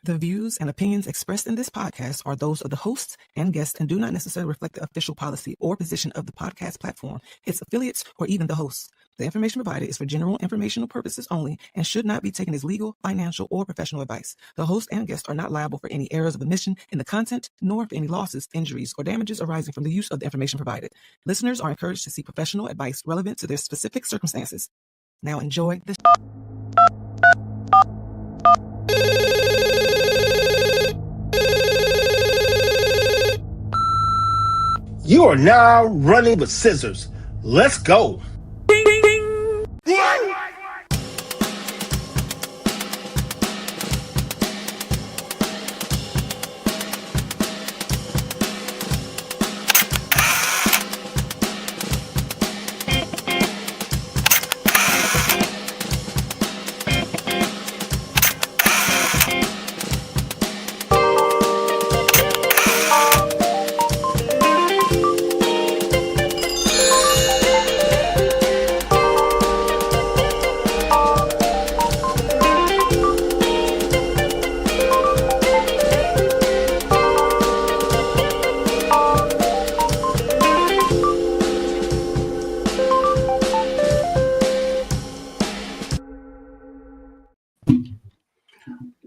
The views and opinions expressed in this podcast are those of the hosts and guests and do not necessarily reflect the official policy or position of the podcast platform, its affiliates, or even the hosts. The information provided is for general informational purposes only and should not be taken as legal, financial, or professional advice. The host and guests are not liable for any errors of omission in the content, nor for any losses, injuries, or damages arising from the use of the information provided. Listeners are encouraged to seek professional advice relevant to their specific circumstances. Now enjoy the You are now running with scissors. Let's go.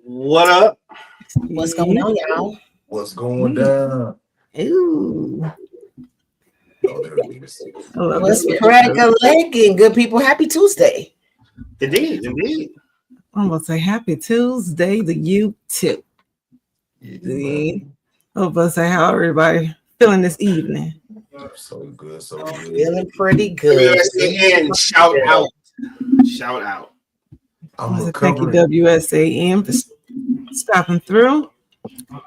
What up? What's going on, y'all? What's going down? Ooh. Oh, What's crack-a-lacking, good people? Happy Tuesday. Indeed. I'm going to say happy Tuesday to you too. Hope I say how everybody feeling this evening. So good. Feeling pretty good. And shout out. I'm Thank you, recovering. WSAM, for stopping through.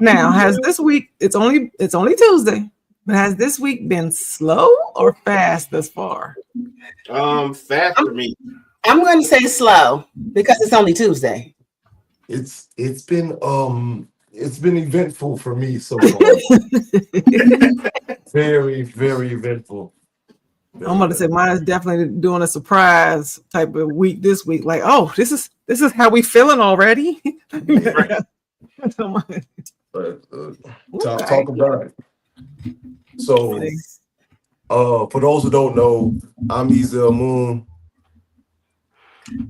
Now, has this week? It's only Tuesday, but has this week been slow or fast thus far? Fast for me. I'm going to say slow because it's only Tuesday. It's been eventful for me so far. Very, very eventful. I'm going to say mine is definitely doing a surprise type of week this week. Like, oh, this is how we feeling already. Right. But talk about it. So, for those who don't know, I'm Ezel Moon.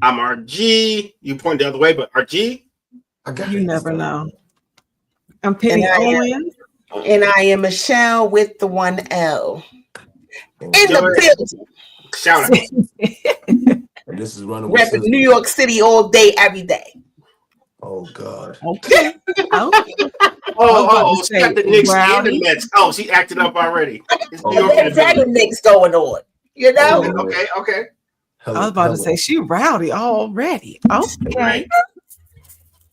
I'm RG. You point the other way, but RG. You never know. I'm Penny Owens. And I am Michelle with the 1L. In the building. Shout out. And this is running with Repping New York City all day, every day. Oh God. Okay. Oh, she got the Knicks and the Mets. Oh, she acted up already. It's New York There's dragon mix going on. You know? Okay. I was about to say she rowdy already. Okay. Right.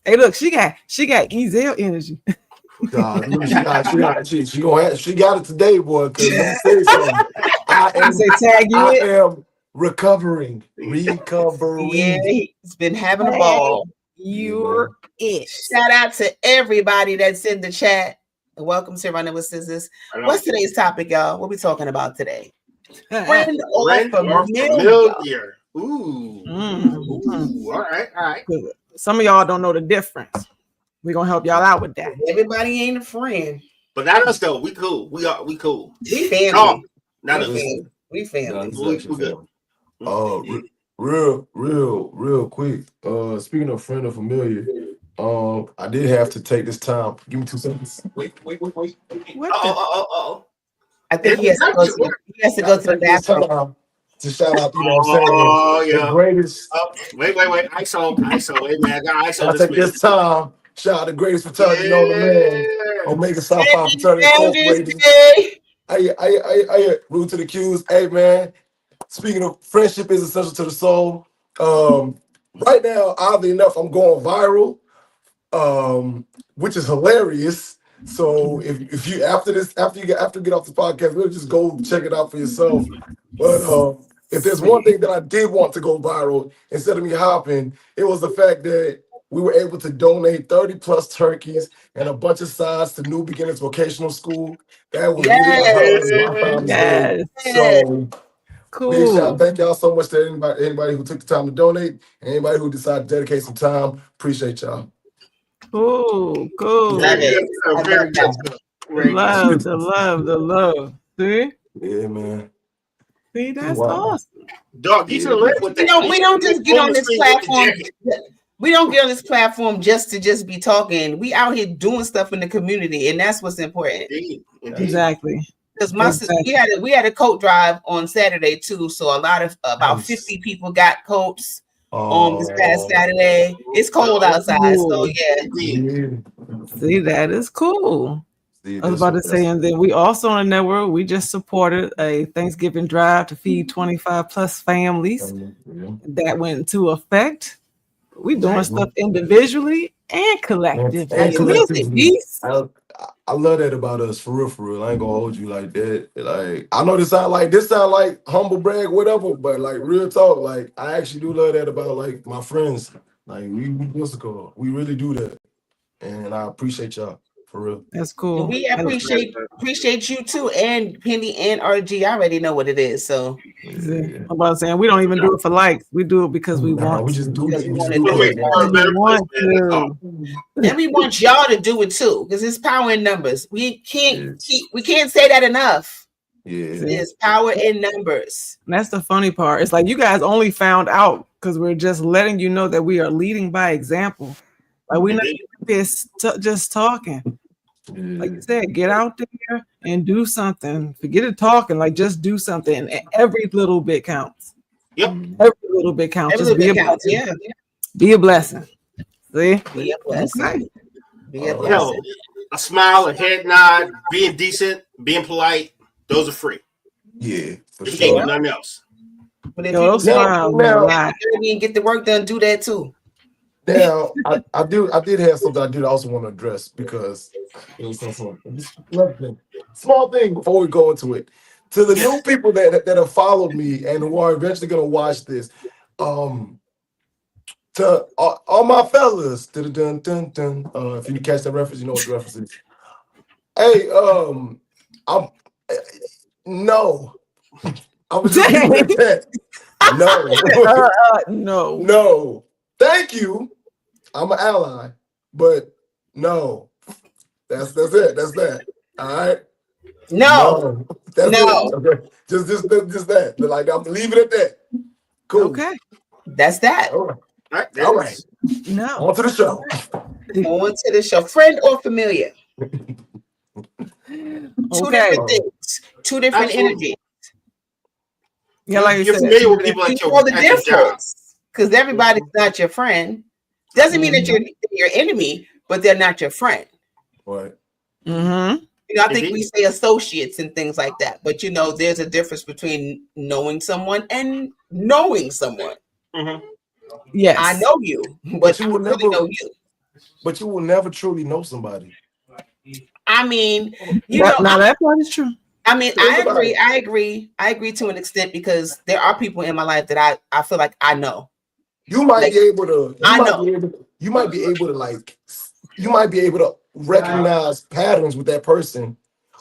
Hey, look, she got Ezel energy. God, she got it today, boy. Because let me say something. I am recovering. Yeah, he's been having a ball. You're it. Shout out to everybody that's in the chat. Welcome to Running with Scissors. What's today's topic, y'all? What we talking about today? Friend or familiar. Ooh. Mm-hmm. All right. Some of y'all don't know the difference. We're gonna help y'all out with that. Everybody ain't a friend. But not us though. We cool. We cool. We family. Oh, not us. We family. We good. Real quick. Speaking of friend or familiar, I did have to take this time. Give me 2 seconds. Wait. Oh. I think he has to go to the bathroom. To shout out, you know what I'm saying? Oh, yeah. The greatest. Wait. ISO. Hey, man, I got ISO. I take this time. Shout out the greatest fraternity known to man. Omega Psi Phi Fraternity Incorporated. I root to the Q's. Hey, man. Speaking of friendship is essential to the soul. Right now, oddly enough, I'm going viral, which is hilarious. So if you after you get off the podcast, we'll just go check it out for yourself. But if there's one thing that I did want to go viral instead of me hopping, it was the fact that we were able to donate 30 plus turkeys and a bunch of sides to New Beginners Vocational School. That was really yes. So cool. Big shout. Thank y'all so much to anybody who took the time to donate and anybody who decided to dedicate some time. Appreciate y'all. Cool. Love it. Very good stuff. The love. See? Yeah, man. See, that's awesome. Dog, you should have led with that. We don't just get on this platform. We don't get on this platform just to be talking. We out here doing stuff in the community, and that's what's important. Indeed. Exactly. Because we had a coat drive on Saturday too, so a lot of about 50 people got coats on this past Saturday. It's cold outside, so yeah. See, that is cool. I was about to say, and then we also on the network, we just supported a Thanksgiving drive to feed 25 plus families. That went into effect. We doing stuff individually and collectively. I love that about us, for real. I ain't gonna hold you like that. Like, I know this sound like humble brag, whatever, but like real talk, like I actually do love that about like my friends. Like we really do that, and I appreciate y'all. For real. That's cool. We appreciate you too, and Penny and RG. I already know what it is. So I'm about saying we don't even do it for likes. We do it because we want. We just do it. And we want y'all to do it too, because it's power in numbers. We can't say that enough. Yeah, there's power in numbers. And that's the funny part. It's like you guys only found out because we're just letting you know that we are leading by example. Like we're not just talking. Like you said, get out there and do something. Forget it talking. Like just do something. And every little bit counts. Yep. Every little bit counts. Every Just little be bit counts. Yeah. Be a blessing. See? Be a blessing. Okay. Be a blessing. A smile, a head nod, being decent, being polite. Those are free. Yeah. For you sure. can't do nothing else. But if you didn't get the work done, do that too. Now, I did have something I also want to address because it was small thing before we go into it. To the new people that have followed me and who are eventually going to watch this, to all my fellas, if you catch that reference, you know what the reference is. Hey, I'm just leaving it at that. No. Thank you. I'm an ally, but no. That's it. That's that. All right. No. That's it. Okay. Just that. Like I'm leaving it at that. Cool. Okay. That's that. All right. No. On to the show. On to the show. Friend or familiar? Two different things. Two different energies. Yeah, like you're familiar with people like the difference, because everybody's not your friend. Doesn't mean that you're your enemy, but they're not your friend. Right. Mm-hmm. You know, I think we say associates and things like that, but you know, there's a difference between knowing someone and knowing someone. Mm-hmm. Yes, I know you, but you will never know you. But you will never truly know somebody. I mean, that part is true. I mean, I agree to an extent, because there are people in my life that I feel like I know. You might be able to. You might be able to recognize patterns with that person,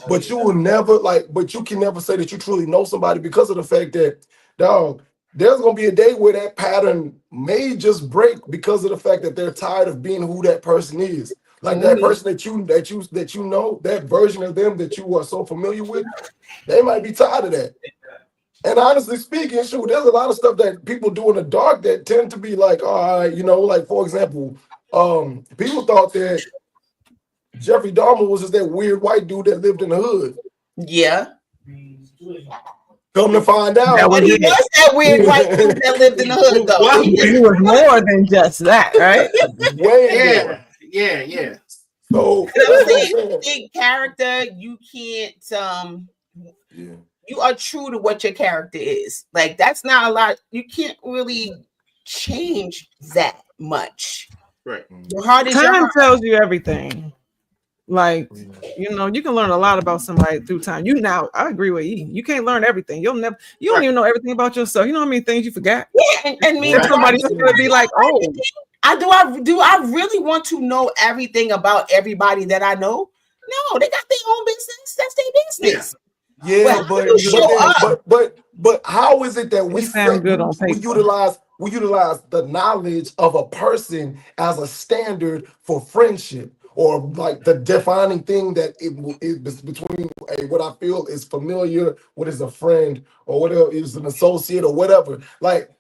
but you will never But you can never say that you truly know somebody because of the fact that, dog, there's gonna be a day where that pattern may just break because of the fact that they're tired of being who that person is. Like that person that you know, that version of them that you are so familiar with, they might be tired of that. And honestly speaking, there's a lot of stuff that people do in the dark that tend to be like, all right, like for example, people thought that Jeffrey Dahmer was just that weird white dude that lived in the hood. Yeah. Come to find out, he was that weird white dude that lived in the hood, though. He was more than just that, right? Yeah. So big character, you can't you are true to what your character is. Like, that's not a lot. You can't really change that much. Right. Your heart is time tells you everything. Like, you can learn a lot about somebody through time. I agree with you. You can't learn everything. You don't even know everything about yourself. You know how many things you forgot? Yeah, and me, somebody's gonna be like, oh, I really want to know everything about everybody that I know? No, they got their own business. That's their business. Yeah, but how is it that we utilize we utilize the knowledge of a person as a standard for friendship, or like the defining thing that is between what I feel is familiar, what is a friend, or whatever is an associate, or whatever. Like,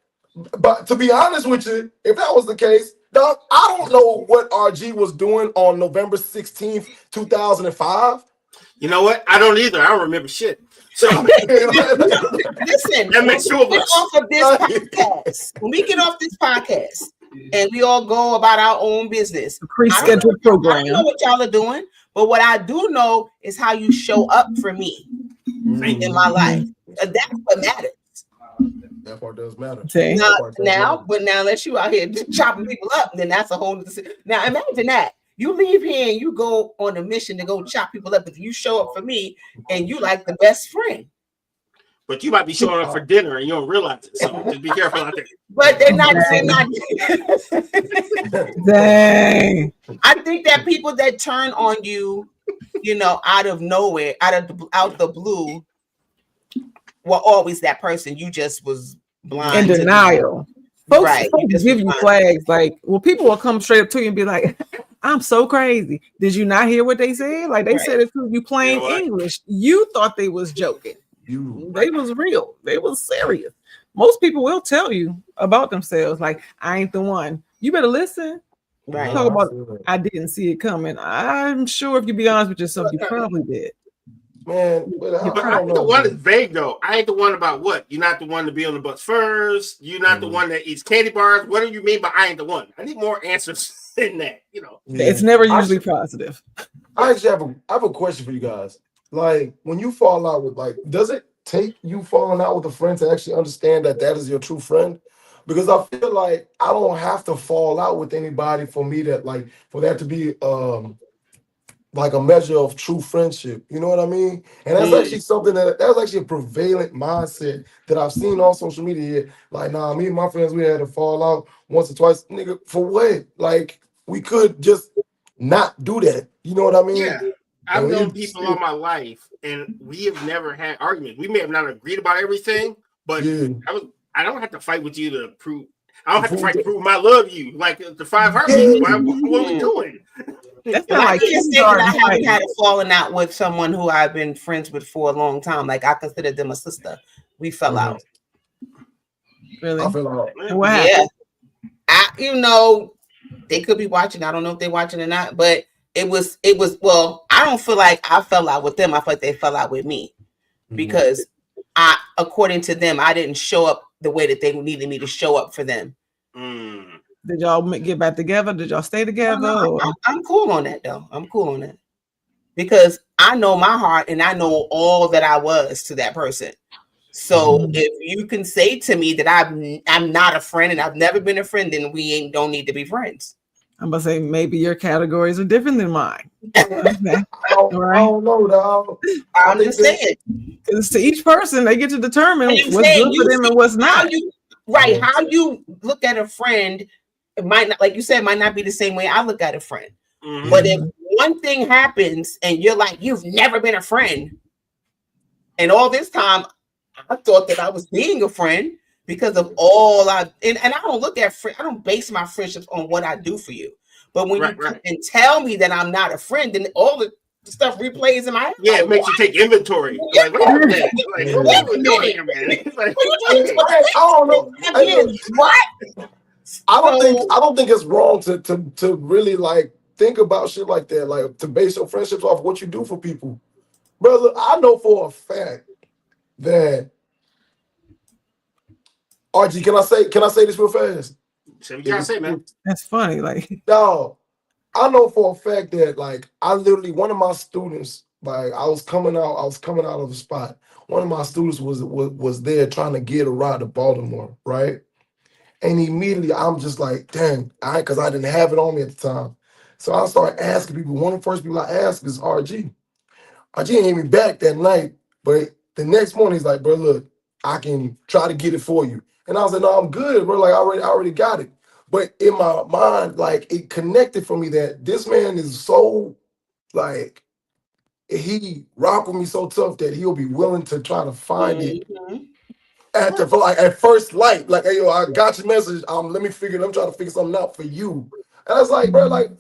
but to be honest with you, if that was the case, dog, I don't know what RG was doing on November 16th, 2005. You know what? I don't either. I don't remember shit. So listen, that makes two of us. Off of this podcast, when we get off this podcast and we all go about our own business, pre-scheduled program. I don't know what y'all are doing, but what I do know is how you show up for me in my life. That's what matters. That part does matter. But now unless you out here chopping people up, then that's a whole. Now imagine that. You leave here and you go on a mission to go chop people up. If you show up for me and you like the best friend. But you might be showing up for dinner and you don't realize it. So just be careful out there. But they're not. Dang. I think that people that turn on you, out of nowhere, out the blue, were always that person. You just was blind. In denial. Folks give you flags. Like, people will come straight up to you and be like, I'm so crazy. Did you not hear what they said? Like, they said it to you plain English. You thought they was joking. They was real. They was serious. Most people will tell you about themselves. Like, I ain't the one. You better listen. Right. Talk about, I didn't see it coming. I'm sure if you be honest with yourself, you probably did. Man, but I ain't the one that's vague though. I ain't the one about what? You're not the one to be on the bus first. You're not the one that eats candy bars. What do you mean by I ain't the one? I need more answers than that. It's never usually positive. I actually have a question for you guys. Like, when you fall out with, like, does it take you falling out with a friend to actually understand that is your true friend? Because I feel like I don't have to fall out with anybody for that to be like a measure of true friendship. You know what I mean? And that's actually something that's actually a prevalent mindset that I've seen on social media. Like, me and my friends, we had to fall out once or twice. Nigga, for what? Like, we could just not do that. You know what I mean? Yeah. I've known people all my life, and we have never had arguments. We may have not agreed about everything, but I don't have to fight with you to prove. I don't have to fight to prove I love you. Like the 5 heartbeats. What are we doing? That's not I can't say that I haven't had a falling out with someone who I've been friends with for a long time. Like, I consider them a sister. We fell out. Really? I fell out. What happened? They could be watching. I don't know if they're watching or not, but it was well, I don't feel like I fell out with them. I feel like they fell out with me because according to them, I didn't show up the way that they needed me to show up for them. Did y'all get back together? Did y'all stay together? No, I'm cool on that though. I'm cool on that because I know my heart and I know all that I was to that person. So if you can say to me that I'm not a friend and I've never been a friend, then we don't need to be friends. I'm gonna say maybe your categories are different than mine. I don't know, dog. I'm just saying. Because to each person, they get to determine what's good for them and what's not. How you look at a friend, it might not, like you said, might not be the same way I look at a friend. But if one thing happens and you're like, you've never been a friend, and all this time I thought that I was being a friend because of all and I don't look at I don't base my friendships on what I do for you. But when you come and tell me that I'm not a friend, then all the stuff replays in my head. Yeah, it makes you take inventory. Like, what are we doing here, man? I don't know. What? I don't think it's wrong to really like think about shit like that, like to base your friendships off what you do for people. Brother, I know for a fact that RG, can I say this real fast? Say what you gotta say, man. That's funny. Like, no, I know for a fact that like I literally, one of my students, like I was coming out of the spot. One of my students was there trying to get a ride to Baltimore, right? And immediately I'm just like, dang, because I didn't have it on me at the time. So I started asking people. One of the first people I asked is RG. RG ain't hit me back that night, but the next morning he's like, bro, look, I can try to get it for you. And I was like, no, I'm good, bro. Like I already got it. But in my mind, like it connected for me that this man is so like, he rock with me so tough that he'll be willing to try to find it at first light, like, hey, yo, I got your message. I'm trying to figure something out for you. And I was like, bro, like,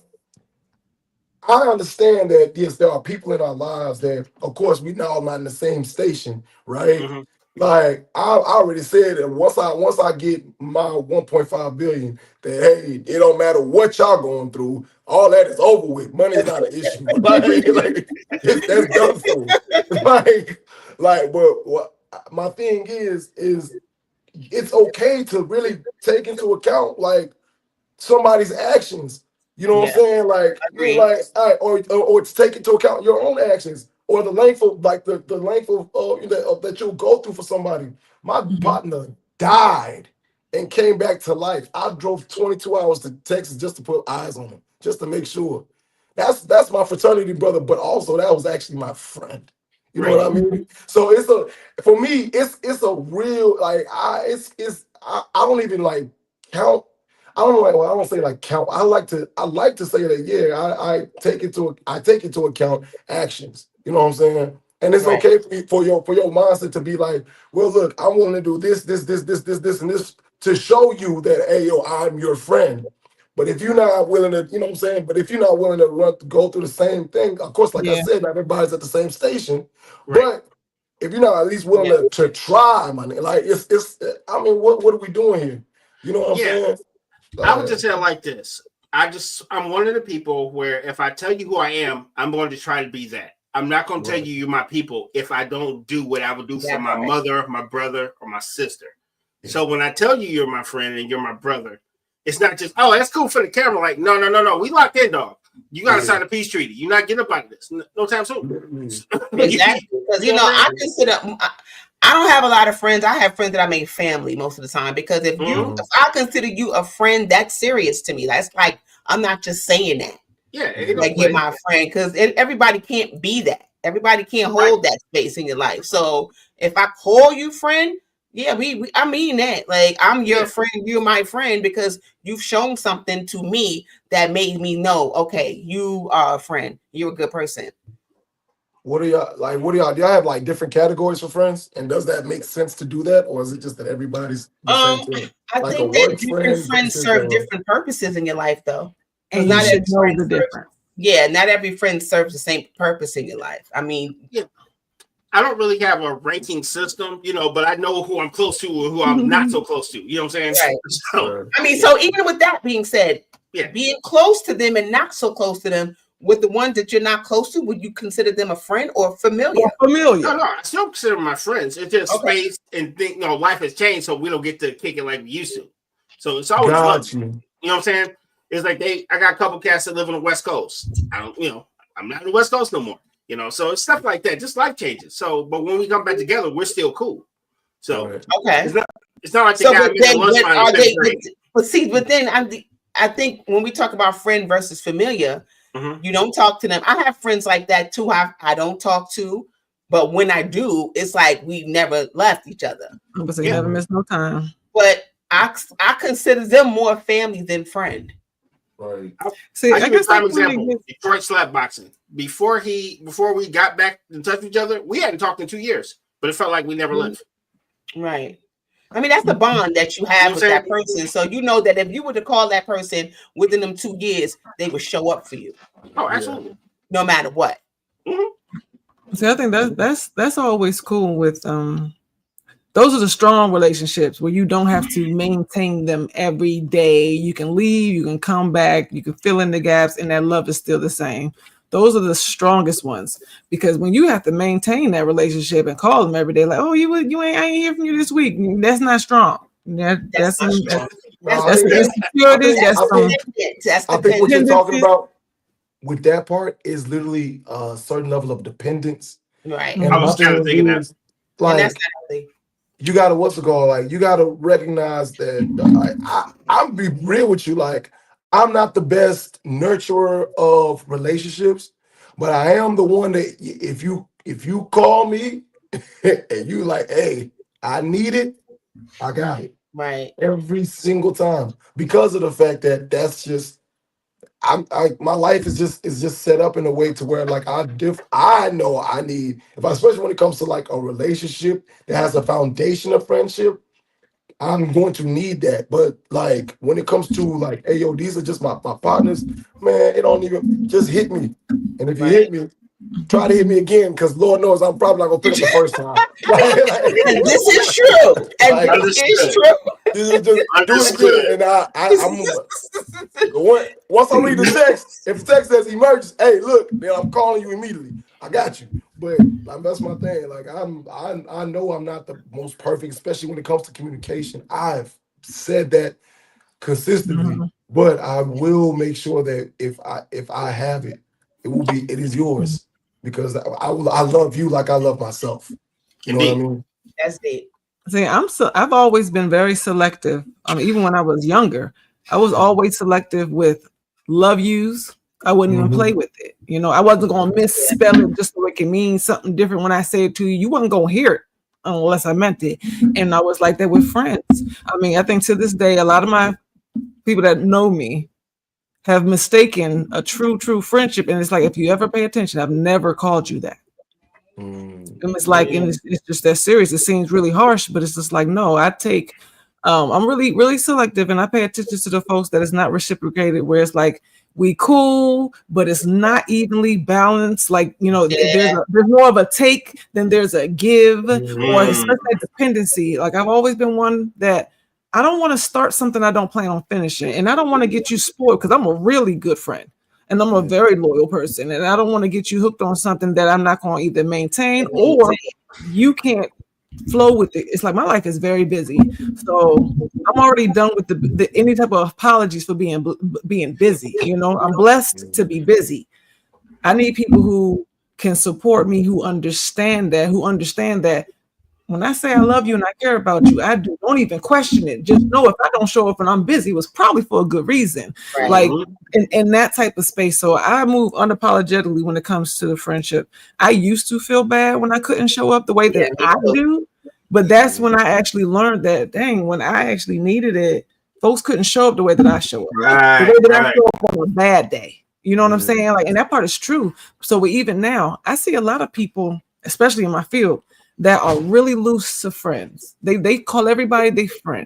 I understand that yes, there are people in our lives that, of course, we now not in the same station, right? Mm-hmm. Like I already said that once I get my 1.5 billion, that hey, it don't matter what y'all going through, all that is over with. Money is not an issue. Like that's done for. But what my thing is it's okay to really take into account like somebody's actions. You know what I'm saying? Like, all right, or to take into account your own actions or the length of the length of that you'll go through for somebody. My partner died and came back to life. I drove 22 hours to Texas just to put eyes on him, just to make sure. That's my fraternity brother, but also that was actually my friend. You know what I mean? So for me, it's a real like I don't even like count. I don't know. Well, I don't say like count. I like to say that I take into account actions. You know what I'm saying? And it's okay for your mindset to be like, well, look, I'm willing to do this, and this to show you that, hey, yo, I'm your friend. But if you're not willing to, you know what I'm saying? But if you're not willing to go through the same thing, of course, like I said, not everybody's at the same station. But if you're not at least willing to try, man, like it's. I mean, what are we doing here? You know what I'm saying? I would just say it like this. I'm one of the people where if I tell you who I am, I'm going to try to be that. I'm not going to tell you you're my people if I don't do what I would do for my mother, my brother, or my sister. So when I tell you you're my friend and you're my brother, it's not just, oh, that's cool for the camera. Like, no. We locked in, dog. You got to sign a peace treaty. You're not getting up out of this. No time soon. Exactly. Because, I consider, I don't have a lot of friends. I have friends that I make family most of the time because if I consider you a friend, that's serious to me. That's like, I'm not just saying that. Yeah. Like, you're my friend because everybody can't be that. Everybody can't hold that space in your life. So if I call you friend, I mean that. Like, I'm your friend, you're my friend because you've shown something to me that made me know, okay, you are a friend. You're a good person. What do y'all do y'all have like different categories for friends? And does that make sense to do that? Or is it just that everybody's the same thing? I like think that different friends serve different purposes in your life though. And you should know the difference. Not every friend serves the same purpose in your life. I mean, I don't really have a ranking system, but I know who I'm close to or who I'm not so close to. You know what I'm saying? Right. So even with that being said, being close to them and not so close to them, with the ones that you're not close to, would you consider them a friend or familiar? No, I still consider them my friends. It's just space and life has changed, so we don't get to kick it like we used to. So it's always love. You know what I'm saying? It's like I got a couple cats that live on the West Coast. I'm not on the West Coast no more. So it's stuff like that. Just life changes. So, but when we come back together, we're still cool. So it's not like but then I think when we talk about friend versus familiar, you don't talk to them. I have friends like that too. I don't talk to, but when I do, it's like we never left each other. You never miss no time. But I consider them more family than friend. Right. See, I guess prime example. Detroit slap boxing. Before we got back in touch with each other, we hadn't talked in 2 years, but it felt like we never left. Right. I mean, that's the bond that you have with that person. So you know that if you were to call that person within them 2 years, they would show up for you. Oh, absolutely. No matter what. See, I think that's always cool with those are the strong relationships where you don't have to maintain them every day. You can leave, you can come back, you can fill in the gaps, and that love is still the same. Those are the strongest ones because when you have to maintain that relationship and call them every day, like, oh, I ain't hear from you this week. That's not strong. That's insecurity. I think what you're talking about with that part is literally a certain level of dependence. Right. And I was kind of thinking that. Like, you gotta you gotta recognize that I'll be real with you. Like, I'm not the best nurturer of relationships, but I am the one that if you call me and you like, hey, I need it, I got it. Right. Every single time. Because of the fact that that's just my life is just set up in a way to where like I know I need, especially when it comes to like a relationship that has a foundation of friendship, I'm going to need that. But like when it comes to like, hey yo, these are just my partners, man, it don't even just hit me. And if you hit me, try to hit me again, because Lord knows I'm probably not gonna pick up the first time. And this is true. And like, this is true. Just do it again. And once I read the text, if the text says emergency, hey, look, then I'm calling you immediately. I got you. But like, that's my thing. Like I know I'm not the most perfect, especially when it comes to communication. I've said that consistently, but I will make sure that if I have it, it is yours, because I love you like I love myself. You know what I mean? That's it. See, I've always been very selective. I mean, even when I was younger, I was always selective with love yous. I wouldn't even play with it. You know, I wasn't gonna misspell it just so it can mean something different when I say it to you. You wasn't gonna hear it unless I meant it. And I was like that with friends. I mean, I think to this day, a lot of my people that know me have mistaken a true friendship. And it's like, if you ever pay attention, I've never called you that. And it's like, and it's just that serious. It seems really harsh, but it's just like, no, I take, I'm really selective, and I pay attention to the folks that is not reciprocated, where it's like, we cool, but it's not evenly balanced. Like, you know, there's more of a take than there's a give, or especially dependency. Like, I've always been one that I don't want to start something I don't plan on finishing, and I don't want to get you spoiled, because I'm a really good friend. And I'm a very loyal person, and I don't want to get you hooked on something that I'm not going to either maintain or you can't flow with it. It's like, my life is very busy, so I'm already done with the any type of apologies for being busy. You know, I'm blessed to be busy. I need people who can support me, who understand that when I say I love you and I care about you, I do. Don't even question it. Just know if I don't show up and I'm busy, it was probably for a good reason. Right. Like in that type of space. So I move unapologetically when it comes to the friendship. I used to feel bad when I couldn't show up the way that I do. But that's when I actually learned that, dang, when I actually needed it, folks couldn't show up the way that I show up. The way that I show up on a bad day. You know what I'm saying? Like, and that part is true. So even now, I see a lot of people, especially in my field, that are really loose to friends. They call everybody their friend.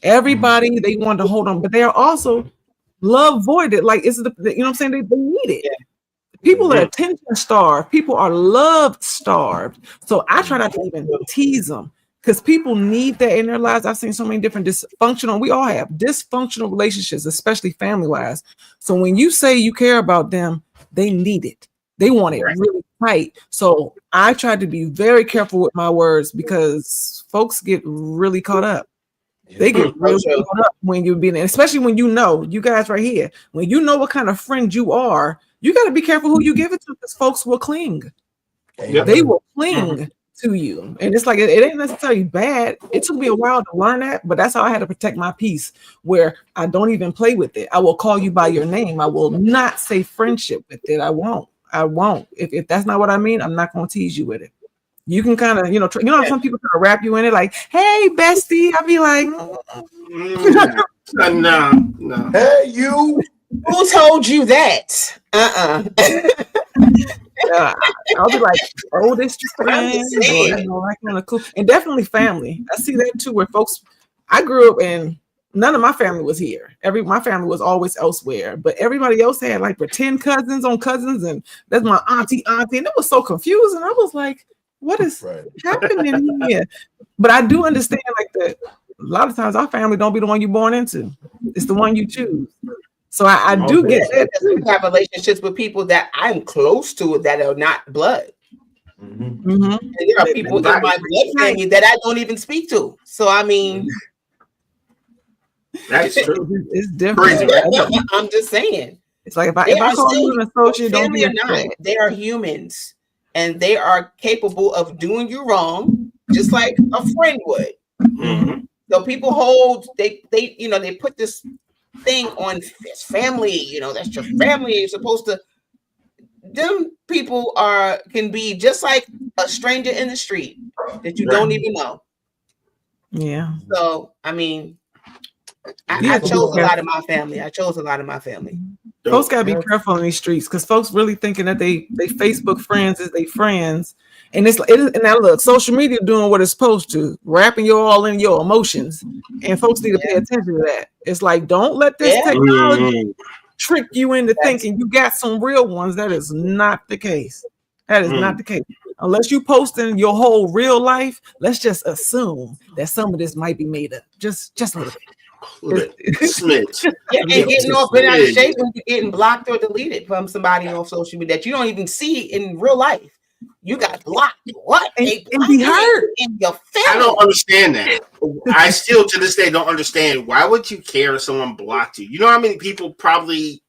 Everybody they want to hold on, but they are also love voided. Like, it's you know what I'm saying? They need it. People are attention starved. People are love starved. So I try not to even tease them, because people need that in their lives. I've seen so many different dysfunctional. We all have dysfunctional relationships, especially family wise. So when you say you care about them, they need it. They want it really tight. So I try to be very careful with my words, because folks get really caught up. They get really caught up when you're being, especially when you know, you guys right here, when you know what kind of friend you are, you got to be careful who you give it to, because folks will cling. They will cling to you. And it's like, it ain't necessarily bad. It took me a while to learn that, but that's how I had to protect my peace, where I don't even play with it. I will call you by your name. I will not say friendship with it. I won't. If that's not what I mean, I'm not going to tease you with it. You can kind of, how some people kind of wrap you in it, like, hey, bestie. I'll be like, no. Hey, you. Who told you that? I'll be like, oldest friend, cool. And definitely family. I see that too, where folks, I grew up and none of my family was here. My family was always elsewhere, but everybody else had like pretend cousins on cousins, and that's my auntie, and it was so confusing. I was like, what is happening here? But I do understand, like, that a lot of times our family don't be the one you're born into. It's the one you choose. So I do get that. We have relationships with people that I'm close to that are not blood. And there are people in my blood family that I don't even speak to. So I mean, that's true. It's different. I'm just saying. It's like if I call you an associate, don't be not. They are humans, and they are capable of doing you wrong, just like a friend would. So people hold they put this thing on this family, that's your family. You're supposed to. Them people can be just like a stranger in the street that you don't even know. Yeah. So I mean, I chose a lot of my family. Folks gotta be careful in these streets because folks really thinking that they Facebook friends is they friends, and and now look, social media doing what it's supposed to, wrapping you all in your emotions, and folks need to pay attention to that. It's like don't let this technology trick you into thinking you got some real ones. That is not the case. That is not the case. Unless you posting your whole real life, let's just assume that some of this might be made up. Just a little bit. Smidge. And getting off been out of shape when you're getting blocked or deleted from somebody on social media that you don't even see in real life. You got blocked. What? And be hurt in your face. I don't understand that. I still to this day don't understand. Why would you care if someone blocked you? You know how many people probably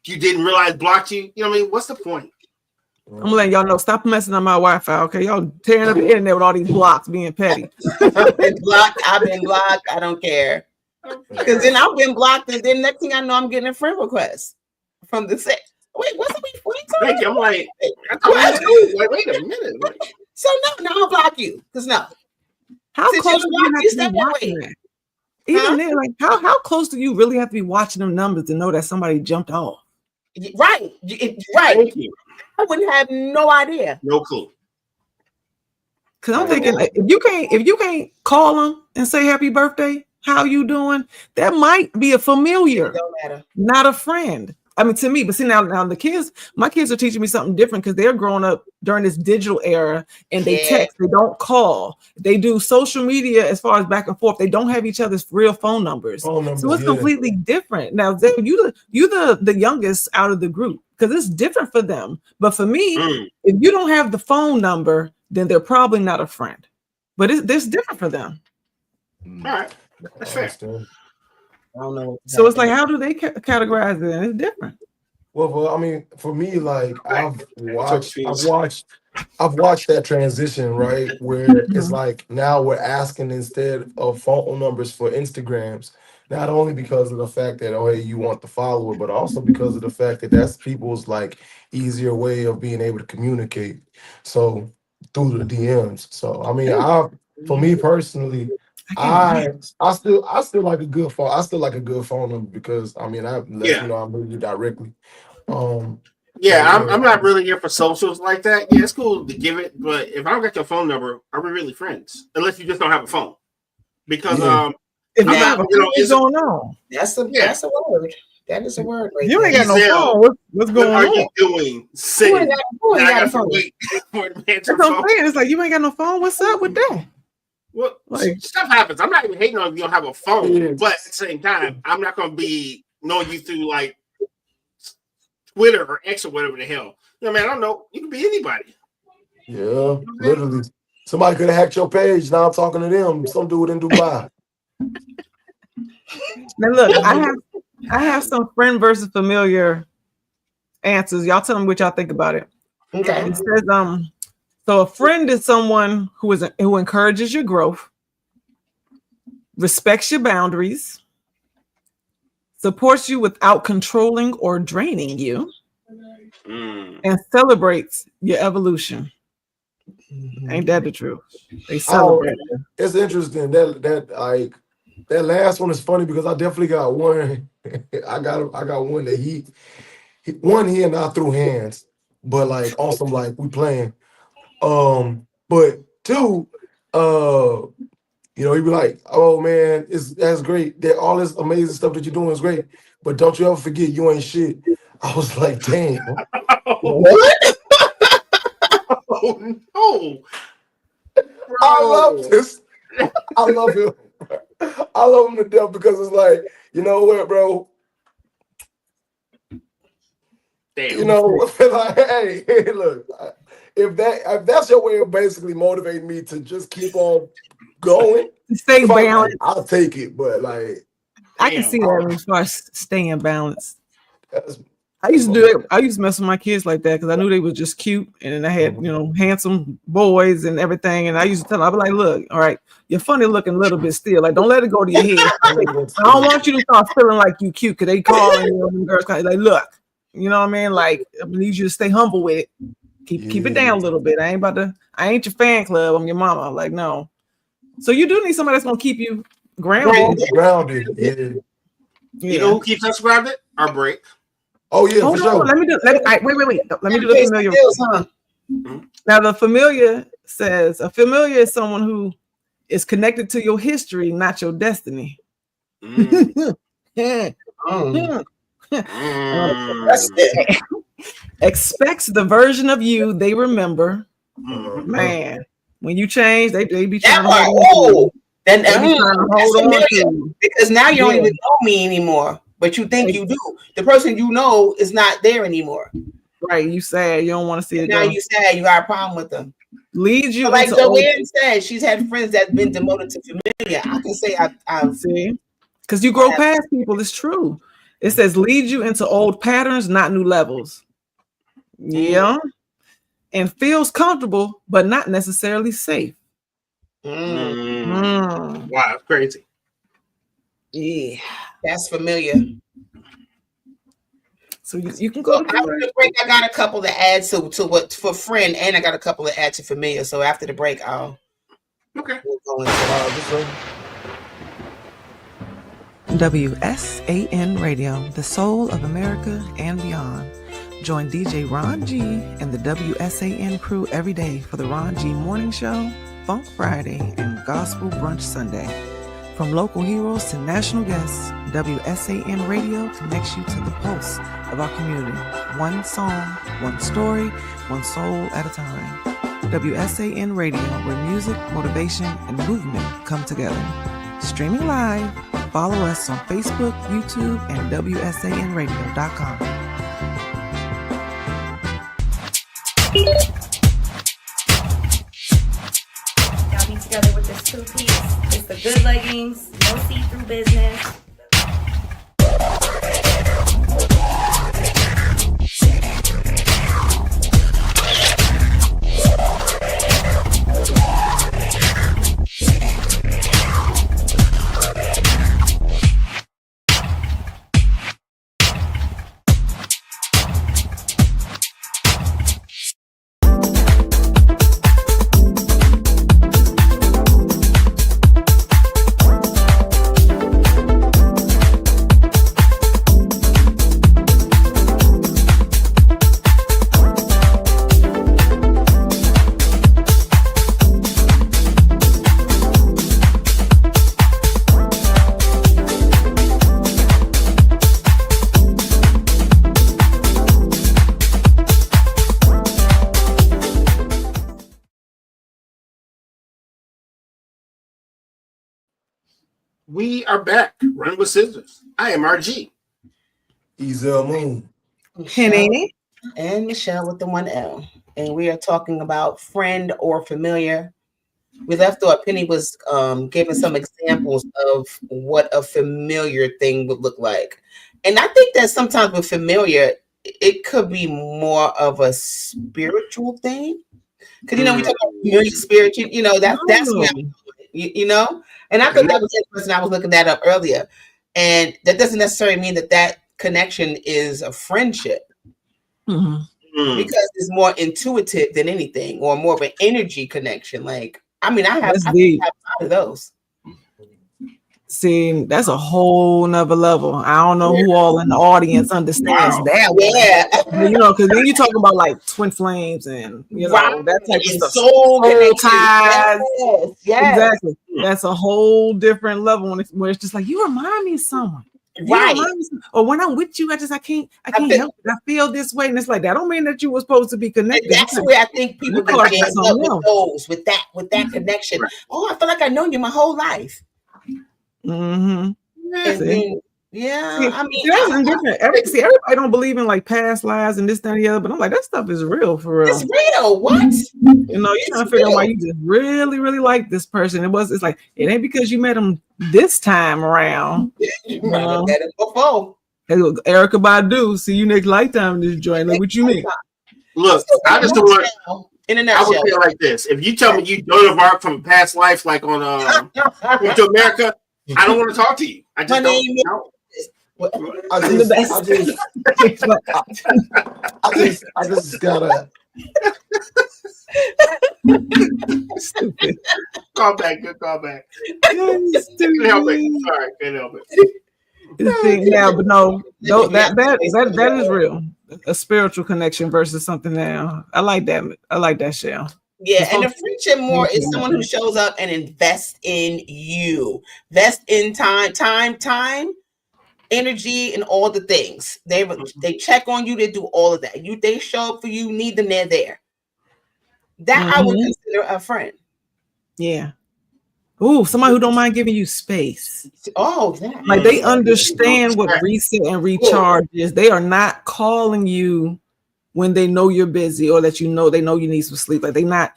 you didn't realize blocked you? You know what I mean? What's the point? I'm letting y'all know. Stop messing on my Wi-Fi, okay? Y'all tearing up the internet with all these blocks, being petty. I've been blocked. I don't care. Because then I've been blocked, and then next thing I know, I'm getting a friend request from the set. Wait, what's the Thank you. I'm like, wait a minute. So no, I'll block you. Because no. How close do you have to be watching that? Even then, like how close do you really have to be watching them numbers to know that somebody jumped off? Right. Thank you. I wouldn't have no idea. No clue. Because I'm thinking, like, if you can't call them and say happy birthday, how you doing? That might be a familiar, don't matter. Not a friend. I mean, to me, but see now my kids are teaching me something different because they're growing up during this digital era and they text, they don't call, they do social media as far as back and forth. They don't have each other's real phone numbers. So it's completely different. Now, you the youngest out of the group because it's different for them. But for me, if you don't have the phone number, then they're probably not a friend. But it's different for them. All right, that's fair. I don't know. So it's like, how do they categorize it? And it's different. Well, I mean, for me, like I've watched that transition, right? Where it's like now we're asking instead of phone numbers for Instagrams, not only because of the fact that hey, you want the follower, but also because of the fact that that's people's like easier way of being able to communicate. So through the DMs. So I mean, for me personally, I still like a good phone. I still like a good phone number because I mean you know I know you directly. I'm not really here for socials like that. Yeah, it's cool to give it, but if I don't get your phone number, are we really friends? Unless you just don't have a phone. Because if you have a phone, what's going on? That's a word. That is a word. Right you ain't got no phone. What's going on? What are you doing? Sitting. I got a phone. That's what I'm saying. It's like you ain't got no phone. What's up with that? Well, stuff happens. I'm not even hating on if you don't have a phone, but at the same time, I'm not going to be knowing you through like Twitter or X or whatever the hell. You know, man, I don't know. You can be anybody. Yeah, literally. Somebody could have hacked your page. Now I'm talking to them. Some dude in Dubai. Now look, I have some friend versus familiar answers. Y'all tell me what y'all think about it. Okay. It says so a friend is someone who encourages your growth, respects your boundaries, supports you without controlling or draining you, and celebrates your evolution. Ain't that the truth? They celebrate. It's interesting that last one is funny because I definitely got one. I got one that he and I threw hands, but like awesome, like we playing. But two, you know, he'd be like, "Oh man, that's great. That all this amazing stuff that you're doing is great, but don't you ever forget you ain't shit." I was like, "Damn, what?" Oh no! Bro. I love this. I love him. I love him to death because it's like, you know what, bro? Damn. You know, like, hey, look. If that's your way of basically motivating me to just keep on going, stay balanced, I'll take it. But like, I can see that as far as staying balanced. I used to do it. I used to mess with my kids like that because I knew they were just cute, and then I had handsome boys and everything. And I used to tell them, I'd be like, "Look, all right, you're funny looking a little bit still. Like, don't let it go to your head. I don't want you to start feeling like you cute because they calling you and girls like, look, you know what I mean? Like, I need you to stay humble with it. Keep it down a little bit. I ain't your fan club. I'm your mama. Like, no. So you do need somebody that's gonna keep you grounded. Grounded. Yeah. You know who keeps us grounded? Our break. Oh yeah, for sure. Let me do. Wait. Let me do the familiar. Now the familiar says a familiar is someone who is connected to your history, not your destiny. Expects the version of you they remember. Man, when you change, they be trying to hold on. Then hold on because now you don't even know me anymore, but you think you do. The person you know is not there anymore. Right, you sad. You don't want to see it. Now you sad. You got a problem with them. Leads you like Joanne said, she's had friends that's been demoted to familiar. I can say I've see, because you grow past people. It's true. It says leads you into old patterns, not new levels. Yeah, and feels comfortable, but not necessarily safe. Wow, that's crazy. Yeah, that's familiar. So you can go. After the break, I got a couple to add to what for friend, and I got a couple to add to familiar. So after the break, we'll go into WSAN Radio, the soul of America and beyond. Join DJ Ron G and the WSAN crew every day for the Ron G Morning Show, Funk Friday, and Gospel Brunch Sunday. From local heroes to national guests, WSAN Radio connects you to the pulse of our community. One song, one story, one soul at a time. WSAN Radio, where music, motivation, and movement come together. Streaming live, follow us on Facebook, YouTube, and WSANradio.com. Y'all be together with this two-piece. It's the good leggings, no see-through business. We are back. Run with Scissors. I am RG. Ezel Moon. Penny. And Michelle with the 1L. And we are talking about friend or familiar. We left off, Penny was giving some examples of what a familiar thing would look like. And I think that sometimes with familiar, it could be more of a spiritual thing. Because, we talk about familiar spirit, that's where and I thought that was interesting. I was looking that up earlier. And that doesn't necessarily mean that connection is a friendship. Because it's more intuitive than anything, or more of an energy connection. Like, I have a lot of those. See, that's a whole nother level. I don't know who all in the audience understands that. Yeah. Because then you talk about like twin flames and that type of stuff. Soul ties. Yes. Exactly. That's a whole different level where it's just like you remind me of someone. Right. Or when I'm with you, I can't help it. I feel this way. And it's like that don't mean that you were supposed to be connected. And that's where I think people get up with that connection. Right. Oh, I feel like I've known you my whole life. And then, that's different. Everybody don't believe in like past lives and this, that, and the other, but I'm like, that stuff is real for real. It's real. What? You're trying to figure out why you just really, really like this person. It's like it ain't because you met him this time around. You might have met him before. Erykah Badu, see you next lifetime in this joint. Like what you mean? Look, I just don't want. I would feel like this: if you tell me you Joan of Arc from past life, like on to America, I don't want to talk to you. I just don't. I just gotta. Stupid. Call back. Good call back. Can't help it. Sorry, can't help it. Now, but no, that is real. A spiritual connection versus something now. I like that. I like that, Shell. Yeah, and a friendship more is someone who shows up and invests in you, invest in time, energy, and all the things. They check on you. They do all of that. They show up for you. Need them. They're there. That I would consider a friend. Yeah. Ooh, somebody who don't mind giving you space. Oh, like they understand what reset and recharge is. They are not calling you when they know you're busy or that they know you need some sleep. Like they not,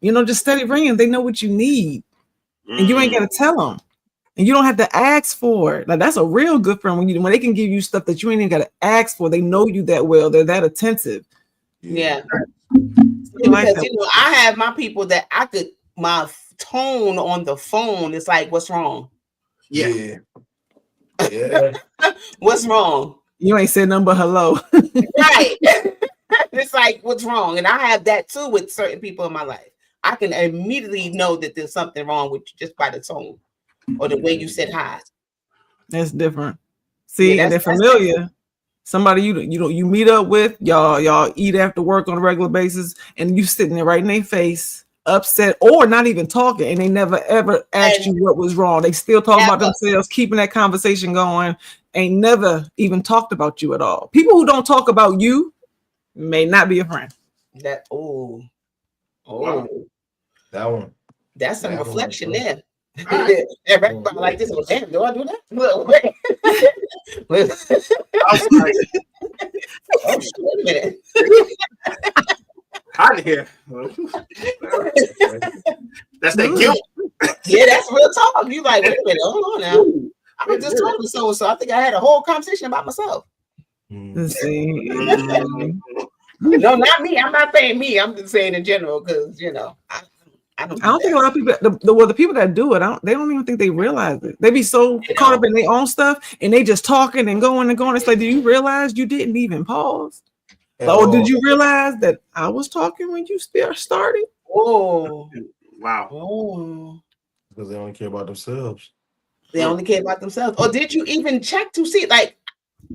just steady ringing. They know what you need, and you ain't gotta tell them, and you don't have to ask for it. Like that's a real good friend when they can give you stuff that you ain't even gotta ask for. They know you that well. They're that attentive. Yeah. Because I have my people that my tone on the phone is like, what's wrong? Yeah. What's wrong? You ain't said nothing but hello. Right. It's like, what's wrong? And I have that too with certain people in my life. I can immediately know that there's something wrong with you just by the tone or the way you said hi. That's different. See, and they're familiar. Somebody you meet up with, y'all eat after work on a regular basis, and you sitting there right in their face, upset or not even talking, and they never ever asked you what was wrong. They still talk about themselves, keeping that conversation going, ain't never even talked about you at all. People who don't talk about you may not be a friend. That one. That's some reflection there. Everybody like this. Well, damn, do I do that? Look, wait. I was like, oh, shit, wait a minute. Out of here. That's that guilt. Yeah, that's real talk. You like, wait a minute, hold on now. I was just talking to so I think I had a whole conversation about myself. Let's see. No, not me. I'm not saying me. I'm just saying in general because I don't think a lot of people. The people that do it, they don't even think they realize it. They be so caught up in their own stuff, and they just talking and going and going. It's like, do you realize you didn't even pause? Or did you realize that I was talking when you started? Oh, wow. Oh, because they only care about themselves. They only care about themselves. Or did you even check to see? Like,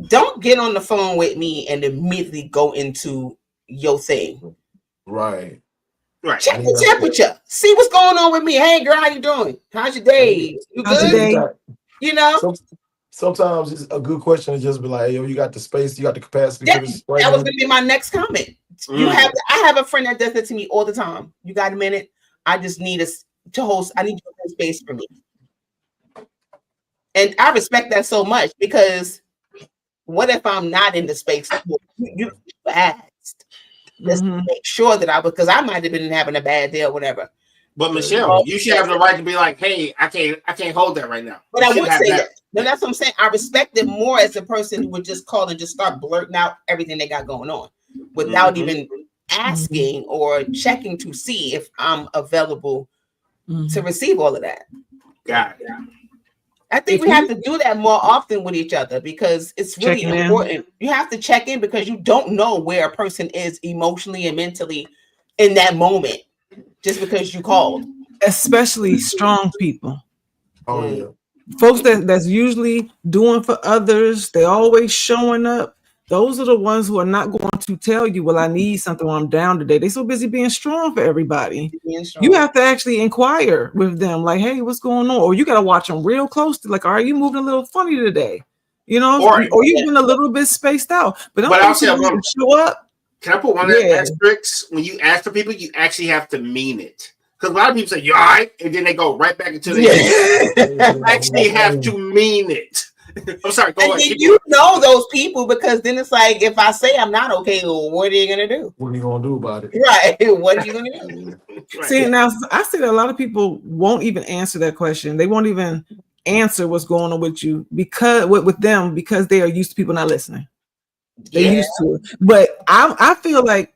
don't get on the phone with me and immediately go into your thing. Right. Check the temperature. See what's going on with me. Hey, girl, how you doing? How's your day? You good? Sometimes it's a good question to just be like, hey, yo, you got the space, you got the capacity. That was going to be my next comment. I have a friend that does that to me all the time. You got a minute? I just need to host. I need you to hold space for me. And I respect that so much because what if I'm not in the space? You asked. Just make sure that because I might have been having a bad day or whatever. But Michelle, you should have the right to be like, hey, I can't hold that right now. But I would say that. No, that's what I'm saying. I respect it more as a person who would just call and just start blurting out everything they got going on without even asking or checking to see if I'm available to receive all of that. Got it. I think we have to do that more often with each other because it's really important. You have to check in because you don't know where a person is emotionally and mentally in that moment just because you called. Especially strong people. Oh, yeah. Folks that's usually doing for others, they always showing up. Those are the ones who are not going to tell you, well, I need something when I'm down today. They're so busy being strong for everybody. You have to actually inquire with them, like, hey, what's going on? Or you got to watch them real closely. Like, are you moving a little funny today? Or you've been a little bit spaced out. But I'll say, show up. Can I put one asterisk? When you ask for people, you actually have to mean it. Because a lot of people say, you all right? And then they go right back into the You actually have to mean it. I'm sorry, go ahead. You know those people because then it's like, if I say I'm not okay, well, what are you going to do? What are you going to do about it? Right. What are you going to do? See, now, I see that a lot of people won't even answer that question. They won't even answer what's going on with you because with them because they are used to people not listening. They're used to it. But I feel like,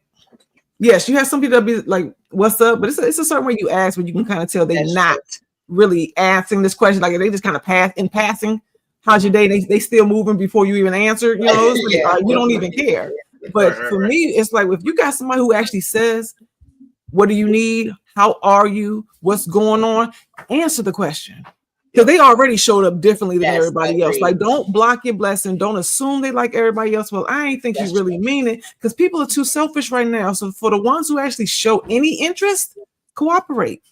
yes, you have some people that be like, what's up? But it's a certain way you ask where you can kind of tell they're not really answering this question. Like they just kind of passing. How's your day? They still moving before you even answer. You don't even care. But for me, it's like if you got somebody who actually says, what do you need? How are you? What's going on? Answer the question. Because they already showed up differently than everybody else. Agreed. Like, don't block your blessing. Don't assume they like everybody else. Well, I ain't think you really mean it, because people are too selfish right now. So for the ones who actually show any interest, cooperate.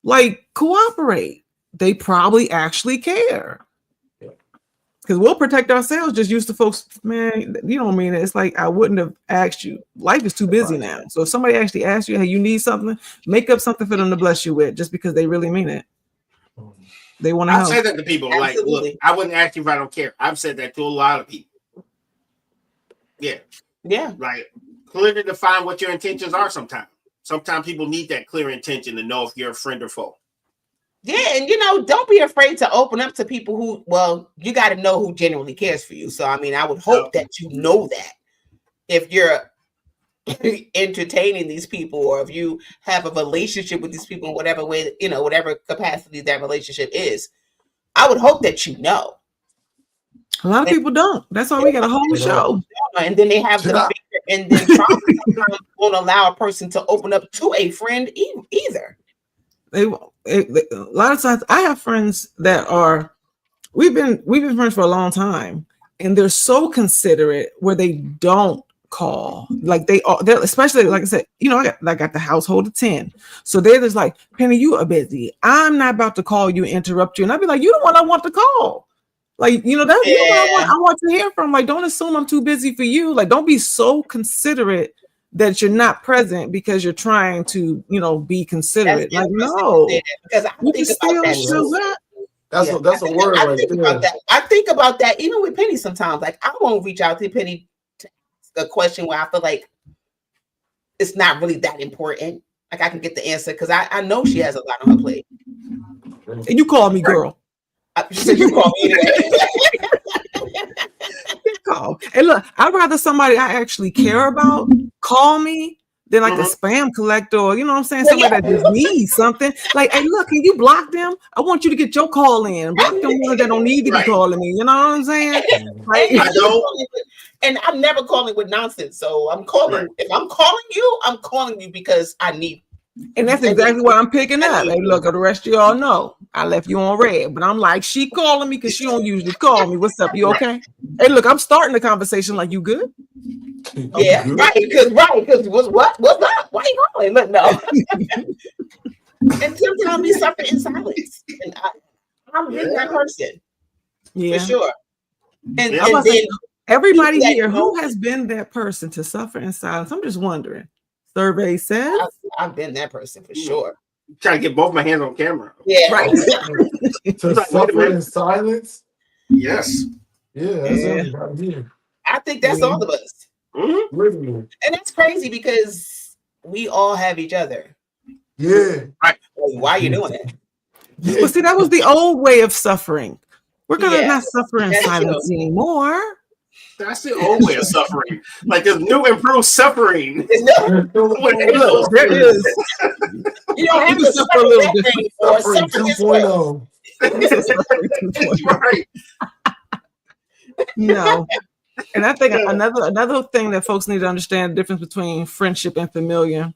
Like, cooperate. They probably actually care. Because we'll protect ourselves. Just used to folks, man, you don't mean it. It's like, I wouldn't have asked you. Life is too busy now. So if somebody actually asks you, hey, you need something, make up something for them to bless you with, just because they really mean it. They want to help. I've said that to people. Absolutely. Like, look, I wouldn't ask you if I don't care. I've said that to a lot of people. Yeah. Like, clearly define what your intentions are sometimes. Sometimes people need that clear intention to know if you're a friend or foe. Yeah, and don't be afraid to open up to people who, well, you got to know who genuinely cares for you. So, I mean, I would hope that you know that if you're entertaining these people, or if you have a relationship with these people in whatever way, whatever capacity that relationship is, I would hope that you know. A lot of people don't. That's why we got a whole show. And then they have the fear, and then trauma won't allow a person to open up to a friend either. A lot of times I have friends that we've been friends for a long time, and they're so considerate where they don't call. Like they're especially, like I said, I got the household of 10. So they're just like, Penny, you are busy. I'm not about to call you and interrupt you. And I'd be like, you the one I want to call. Like, that's what I want to hear from. Like, don't assume I'm too busy for you. Like, don't be so considerate that you're not present because you're trying to, be considerate. Like, no. Because I think about that. That's a word right there. I think about that even with Penny sometimes. Like, I won't reach out to Penny to ask a question where I feel like it's not really that important. Like, I can get the answer because I know she has a lot on her plate. And you call me girl. She said you call me anyway. Call. And look, I'd rather somebody I actually care about call me than like a spam collector, or you know what I'm saying, somebody that just needs something. Like, hey, look, can you block them? I want you to get your call in. Block them ones that don't need to be calling me. You know what I'm saying? Like, and I'm never calling with nonsense. So I'm calling. Right. If I'm calling you because I need. And that's exactly what I'm picking up. Hey, look, the rest of y'all know I left you on red, but I'm like, she calling me because she don't usually call me. What's up? You okay? Hey, look, I'm starting the conversation like, you good? Yeah, right. Because what's up? Why you calling? Look, no. And sometimes we suffer in silence, and I'm really that person. Yeah, for sure. And then everybody here, who has been that person to suffer in silence? I'm just wondering. Survey says I've been that person for sure. Trying to get both my hands on camera. Yeah, right. To suffer in silence. Yes. Yeah, that's everybody here. I think that's all of us. Mm-hmm. And that's crazy because we all have each other. Yeah. Like, why are you doing that? Well, see, that was the old way of suffering. We're gonna not suffer in silence anymore. That's the old way of suffering. Like, there's new improved suffering. There is. You don't have to suffer a little bit. Suffering 2.0. Right. No. And I think another thing that folks need to understand the difference between friendship and familiar.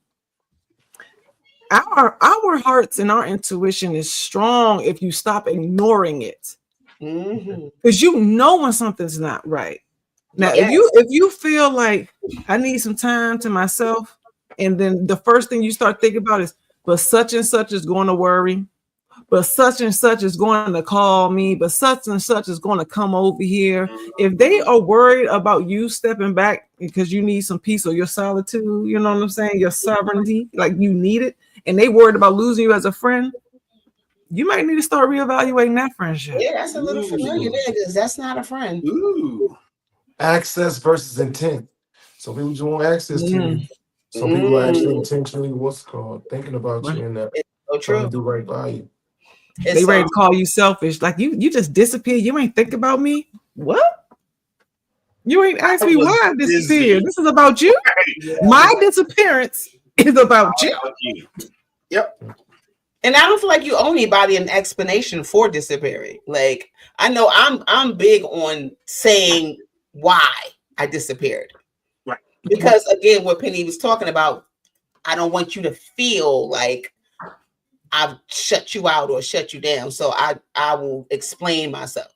Our hearts and our intuition is strong if you stop ignoring it. Because you know when something's not right. Now, if you feel like I need some time to myself, and then the first thing you start thinking about is, but such and such is going to worry, but such and such is going to call me, but such and such is going to come over here. If they are worried about you stepping back because you need some peace or your solitude, you know what I'm saying, your sovereignty, like you need it, and they worried about losing you as a friend, you might need to start reevaluating that friendship. Yeah, that's a little familiar there, because that's not a friend. Ooh. Access versus intent. Some people just want access to you. Some people are actually intentionally, thinking about you and that. It's so true. To do right by you. They ready to call you selfish. Like, you just disappeared. You ain't think about me. What? You ain't asked me why I disappeared. This is about you. My disappearance is about you. Yep. And I don't feel like you owe anybody an explanation for disappearing. Like, I know I'm big on saying why I disappeared. Right. Because again, what Penny was talking about, I don't want you to feel like I've shut you out or shut you down. So I will explain myself.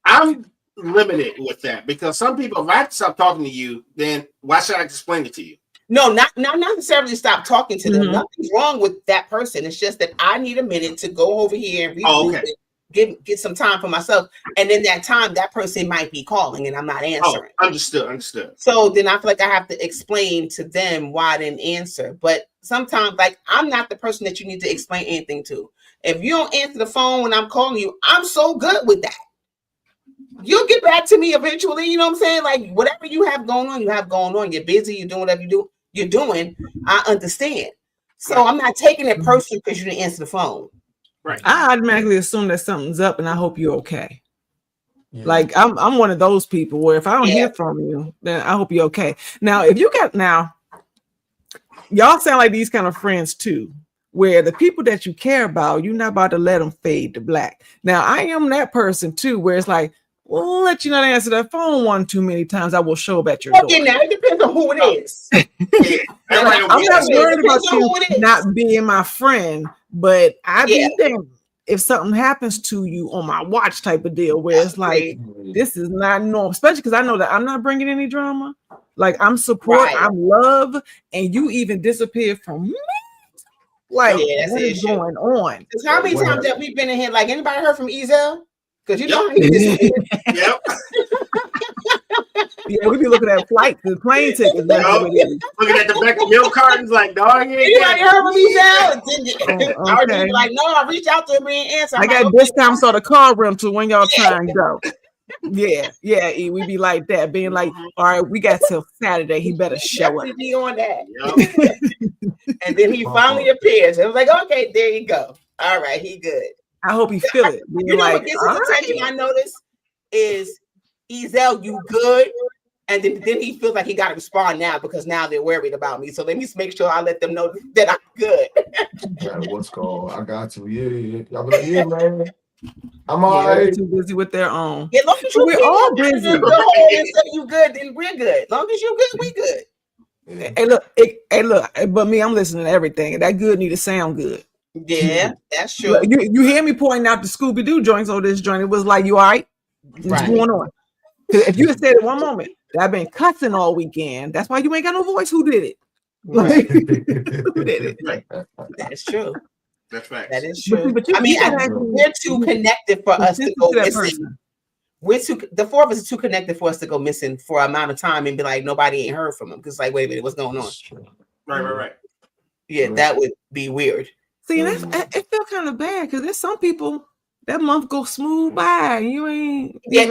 I'm limited with that because some people, if I have to stop talking to you, then why should I explain it to you? No, not necessarily stop talking to them. Nothing's wrong with that person. It's just that I need a minute to go over here and regroup get some time for myself. And in that time, that person might be calling and I'm not answering. Oh, understood. So then I feel like I have to explain to them why I didn't answer. But sometimes, like, I'm not the person that you need to explain anything to. If you don't answer the phone when I'm calling you, I'm so good with that. You'll get back to me eventually. You know what I'm saying? Like, whatever you have going on, you have going on. You're busy. You're doing whatever you're doing. I understand. So I'm not taking it personally because you didn't answer the phone. Right. I automatically assume that something's up and I hope you're okay. Yeah. Like I'm one of those people where if I don't hear from you, then I hope you're okay. Now, if you got y'all sound like these kind of friends too, where the people that you care about, you're not about to let them fade to black. Now, I am that person too, where it's like, we'll let you not answer that phone one too many times. I will show up at your door. Okay, now it depends on who it is. I'm not worried about you not being my friend, but I be damned if something happens to you on my watch type of deal, where it's like, this is not normal, especially because I know that I'm not bringing any drama. Like, I'm support, I'm love, and you even disappeared from me. Like, what is going on? How many times have we been in here? Like, anybody heard from Ezel? Because you know how he disappeared. Yeah, we be looking at flights and plane tickets. Looking at the back of milk cartons, like, dog, you ain't heard from Ezel. I would be like, no, I reached out to him and answered. I got discounts on the car rental when y'all trying to go. Yeah, we be like that, being like, all right, we got till Saturday. He better show up. Be on that. And then he finally appears. It was like, okay, there you go. All right, he good. I hope he feel it. You know what gets his attention? I notice is Ezel, you good? And then he feels like he got to respond now because now they're worried about me. So let me make sure I let them know that I'm good. What's called? I got to. Yeah. Y'all be like, yeah, man. I'm all right. Too busy with their own. Yeah, long as we're all busy. You good, then we're good. Long as you good, we good. Yeah. Hey, look. But me, I'm listening to everything. That good need to sound good. Yeah, that's true. You hear me pointing out the Scooby-Doo joints on this joint. It was like, you all right? What's going on? Because if you had said it one moment, I've been cussing all weekend. That's why you ain't got no voice. Who did it? Right. Who did it? Right. That's true. That's right. That is true. But we're too connected for us to go missing. The four of us are too connected for us to go missing for an amount of time and be like, nobody ain't heard from him. Because like, wait a minute, what's going on? Right. Yeah, that would be weird. See, it feels kind of bad because there's some people that month go smooth by. You ain't. They're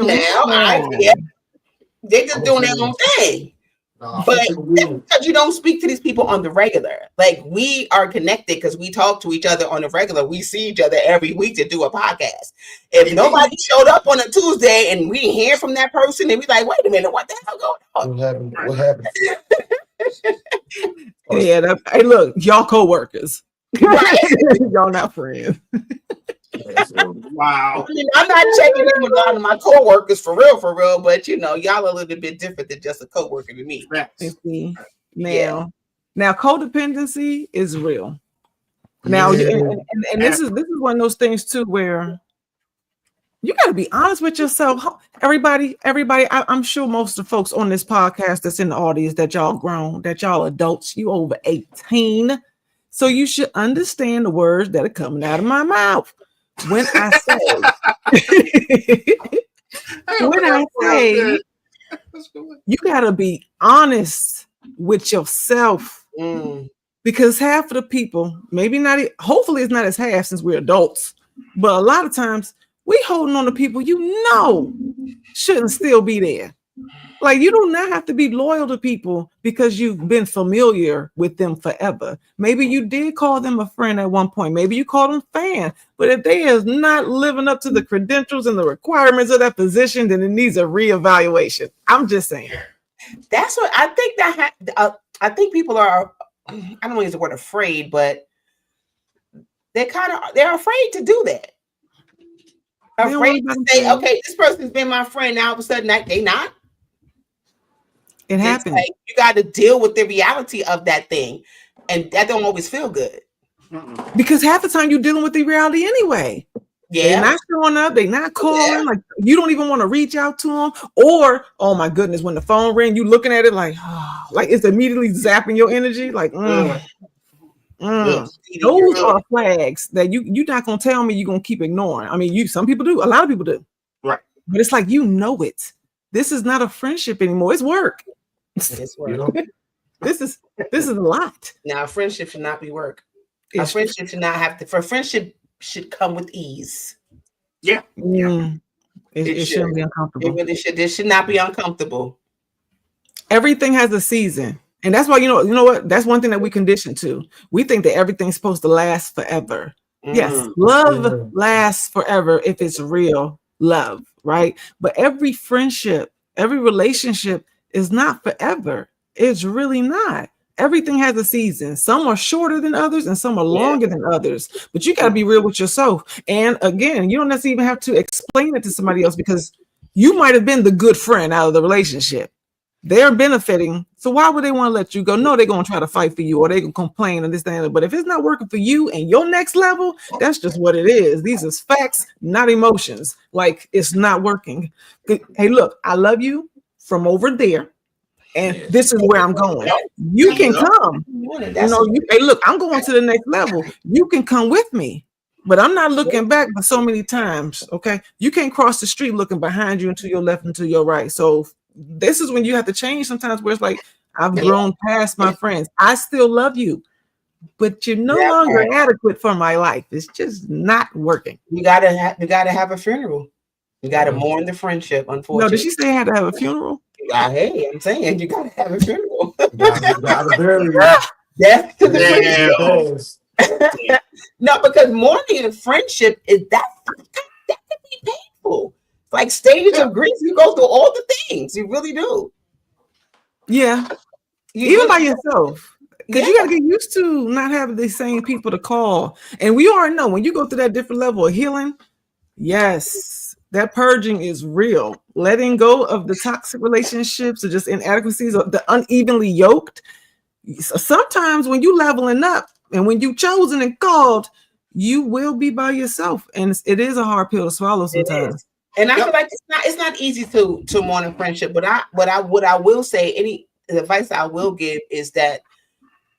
just doing their own thing. But because you don't speak to these people on the regular. Like, we are connected because we talk to each other on the regular. We see each other every week to do a podcast. If nobody showed up on a Tuesday and we didn't hear from that person, then we like, wait a minute, what the hell going on? What happened? Yeah, hey, look, y'all co-workers. Right. Y'all not friends. Wow. I mean, I'm not checking in with a lot of my co-workers for real, but you know, y'all are a little bit different than just a co-worker to me. Now codependency is real. Now, and this is one of those things too where you got to be honest with yourself. Everybody, I'm sure most of the folks on this podcast that's in the audience, that y'all grown, that y'all adults, you over 18. So you should understand the words that are coming out of my mouth. When I say, you got to be honest with yourself. Because half of the people, maybe not, hopefully it's not as half since we're adults, but a lot of times we holding on to people shouldn't still be there. Like, you do not have to be loyal to people because you've been familiar with them forever. Maybe you did call them a friend at one point. Maybe you called them fan. But if they is not living up to the credentials and the requirements of that position, then it needs a reevaluation. I'm just saying. That's what I think. I think people are, I don't want to use the word afraid, but they're afraid to do that. Afraid to say, okay, this person's been my friend. Now all of a sudden they not. It happens. Like, you got to deal with the reality of that thing, and that don't always feel good. Because half the time you're dealing with the reality anyway. Yeah. They're not showing up. They're not calling. Like you don't even want to reach out to them. Or, oh my goodness, when the phone rings, you looking at it like, like it's immediately zapping your energy. Like, those are flags that you're not gonna tell me you're gonna keep ignoring. I mean, some people do. A lot of people do. Right. But it's like it. This is not a friendship anymore. It's work. It's work. This is a lot. Now, a friendship should not be work. A friendship should not have to. For friendship should come with ease. Yeah. It shouldn't be uncomfortable. It really should. This should not be uncomfortable. Everything has a season. And that's why, you know what? That's one thing that we condition to. We think that everything's supposed to last forever. Yes, love lasts forever if it's real love, right? But every friendship, every relationship is not forever. It's really not. Everything has a season. Some are shorter than others and some are longer than others. But you got to be real with yourself. And again, you don't necessarily even have to explain it to somebody else because you might have been the good friend out of the relationship. They're benefiting. So why would they want to let you go? No, they're going to try to fight for you or they're going to complain and this and that. But if it's not working for you and your next level, that's just what it is. These are facts, not emotions. Like it's not working. Hey, look, I love you from over there. And this is where I'm going. You can come. Hey, look, I'm going to the next level. You can come with me. But I'm not looking back but so many times. Okay. You can't cross the street looking behind you and to your left and to your right. So this is when you have to change sometimes where it's like, I've grown past my friends. I still love you, but you're no longer adequate for my life. It's just not working. You gotta have a funeral. You gotta mourn the friendship, unfortunately. No, did she say I had to have a funeral? Hey, I'm saying you gotta have a funeral. Gotta bury Death to the friendship. No, because mourning and friendship that can be painful. Like stages of grief, you go through all the things. You really do. Yeah. Even by yourself. Because you got to get used to not having the same people to call. And we already know when you go through that different level of healing, yes, that purging is real. Letting go of the toxic relationships or just inadequacies or the unevenly yoked. Sometimes when you leveling up and when you chosen and called, you will be by yourself. And it is a hard pill to swallow sometimes. And I feel like it's not easy to mourn a friendship, but what I will say, any advice I will give is that